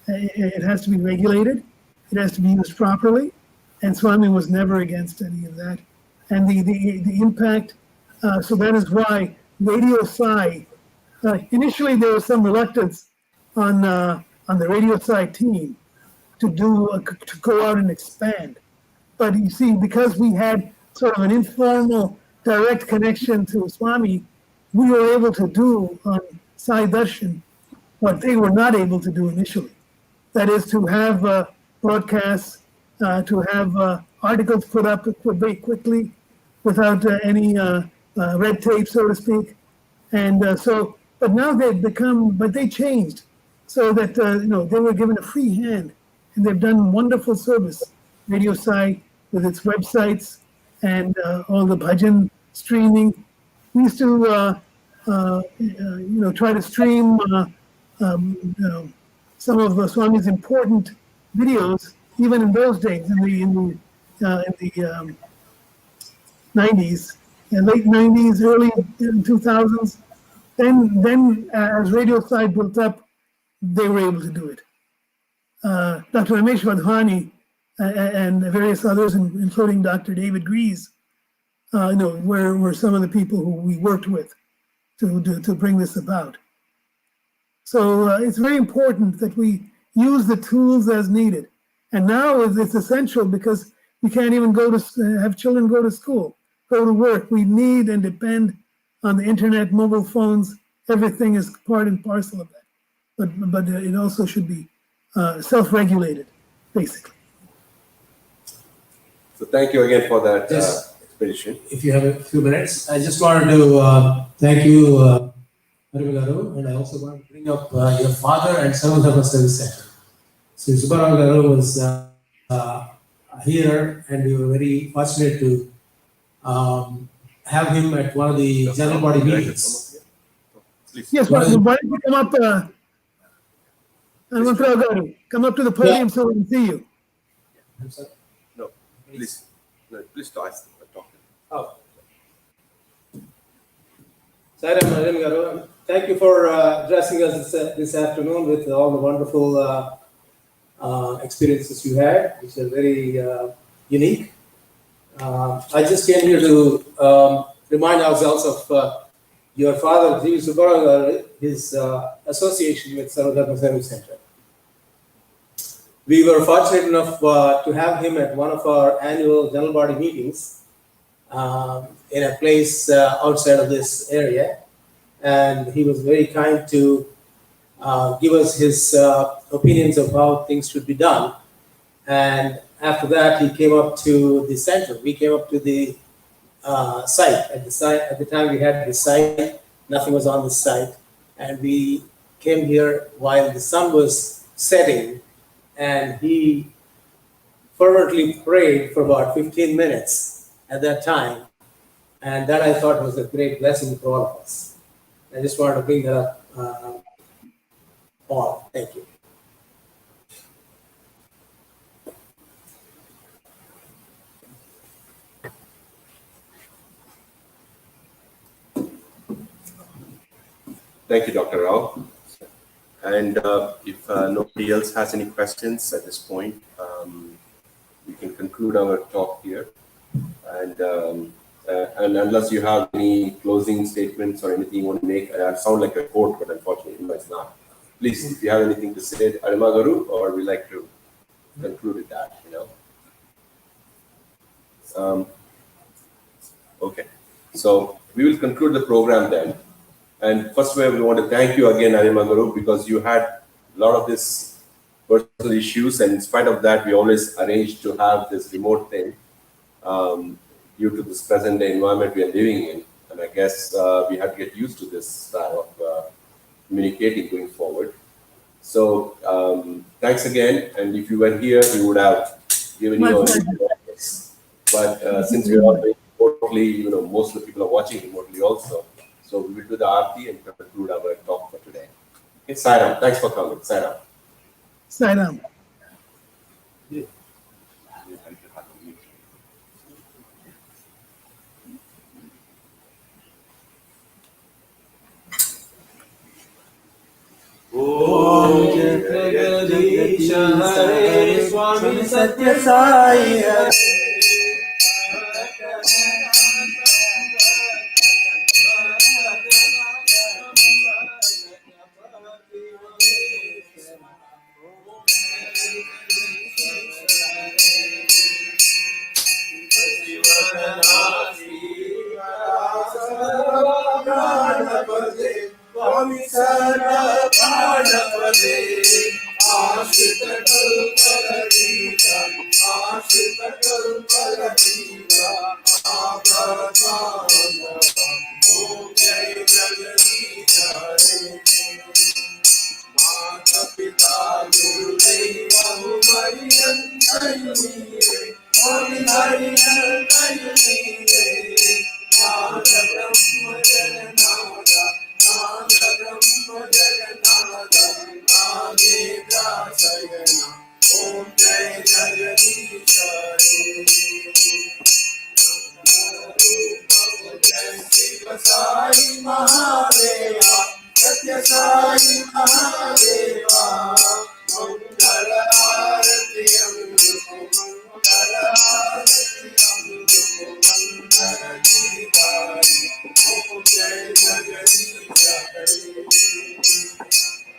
it has to be regulated. It has to be used properly. And Swami was never against any of that. And the impact. So that is why Radio Sai. Initially, there was some reluctance on the Radio Sai team to go out and expand. But you see, because we had sort of an informal, direct connection to Swami, we were able to do on Sai Darshan what they were not able to do initially. That is to have broadcasts, to have articles put up very quickly without any red tape, so to speak. And but now they changed so that, they were given a free hand, and they've done wonderful service. Radio Sai with its websites and all the bhajan streaming. We used to, try to stream some of Swami's important videos, even in those days, in the 90s, late 90s, early 2000s. Then as radio side built up, they were able to do it. Dr. Ramesh Vadhani and various others, including Dr. David Grease, were some of the people who we worked with to bring this about. So it's very important that we use the tools as needed. And now it's essential because we can't even have children go to school, go to work. We need and depend on the internet, mobile phones. Everything is part and parcel of that. But it also should be self-regulated, basically. So thank you again for that Yes. expedition. If you have a few minutes, I just wanted to thank you, Aryama Garu, and I also want to bring up your father and Sarva Dharma Service Center. So Subbarao Garu was here, and we were very fortunate to have him at one of the general body meetings. Please. Yes, why don't you come up, Mantra Garu, come up to the podium so we can see you. I'm sorry. No, please. No, please talk. Oh. Sairam, Aryama Garu, thank you for addressing us this afternoon with all the wonderful experiences you had, which are very unique. I just came here to remind ourselves of your father, G. Subbarao Garu, his association with Sarva Dharma Service Center. We were fortunate enough to have him at one of our annual general body meetings in a place outside of this area. And he was very kind to give us his opinions of how things should be done. And after that, he came up to the center. We came up to the site. At the time we had the site, nothing was on the site. And we came here while the sun was setting, and he fervently prayed for about 15 minutes at that time. And that I thought was a great blessing for all of us. I just wanted to bring that up, Paul. Thank you. Thank you, Dr. Rao. And if nobody else has any questions at this point, we can conclude our talk here. And unless you have any closing statements or anything you want to make, I sound like a quote, but unfortunately, no, it's not. Please, if you have anything to say, Aryama Garu, or we like to conclude with that, Okay, so we will conclude the program then. And first, we want to thank you again, Aryama Garu, because you had a lot of these personal issues, and in spite of that, we always arranged to have this remote thing due to this present day environment we are living in. And I guess we have to get used to this style of communicating going forward. So thanks again. And if you were here, we would have given you advice. But since we are all doing remotely, most of the people are watching remotely also. So we will do the Aarti and conclude our talk for today. Okay, Sairam, thanks for coming. Sairam. Sairam. Om Jagadish Hare Swami Satya Sai Hare Swami Sarva Dharma Ashita Kalpalita Ashita Kalpalita Abhadvana Om Jai Jagadish Hare Mata Pita Guru Deva Mariyantai Swami Hari Nayunire, Nada Brahma Jagannath, Nada Brahma Jagannath, Nagedra Sayana, Om Jai Jagadish Shiva Sai Mahadeva, Satya Sai Mahadeva, Mangala Arati Amruko, Mangala Arati Amruko, Mangala Giri, Om Jai Jagadish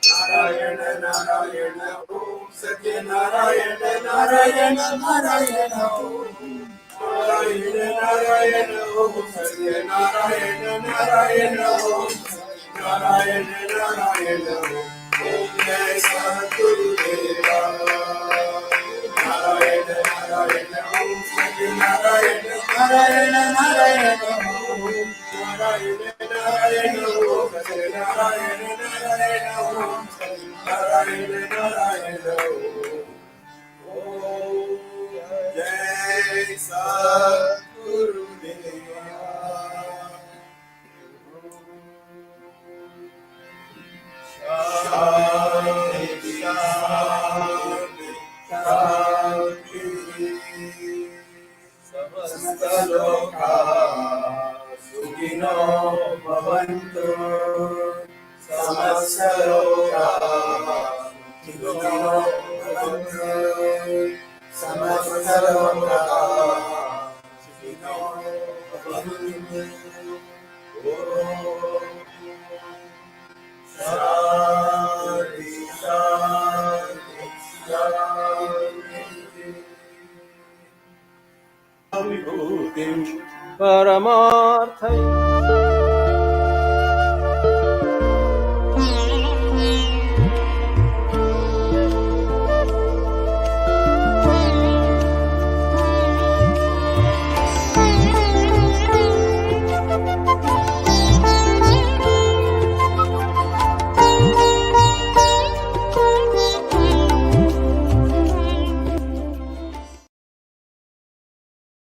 Narayana Narayana Om Satya Narayana Narayana Narayana Om Narayana Narayana Om Satya Narayana Narayana Om Narayana Narayana Om Jai Sadguru Deva Narayana Narayana Om Satya Narayana Narayana Narayana Om Narayana Narayana Om Satya Narayana Narayana Om Narayana Narayana Om Jai Sadguru Deva. Shanti, Shanti, Shanti. Samasta loka sukhino bhavantu. Samasta loka sukhino bhavantu. Samasta loka sukhino bhavantu. Shanti, Shanti, Shanti. Vibhutim Parama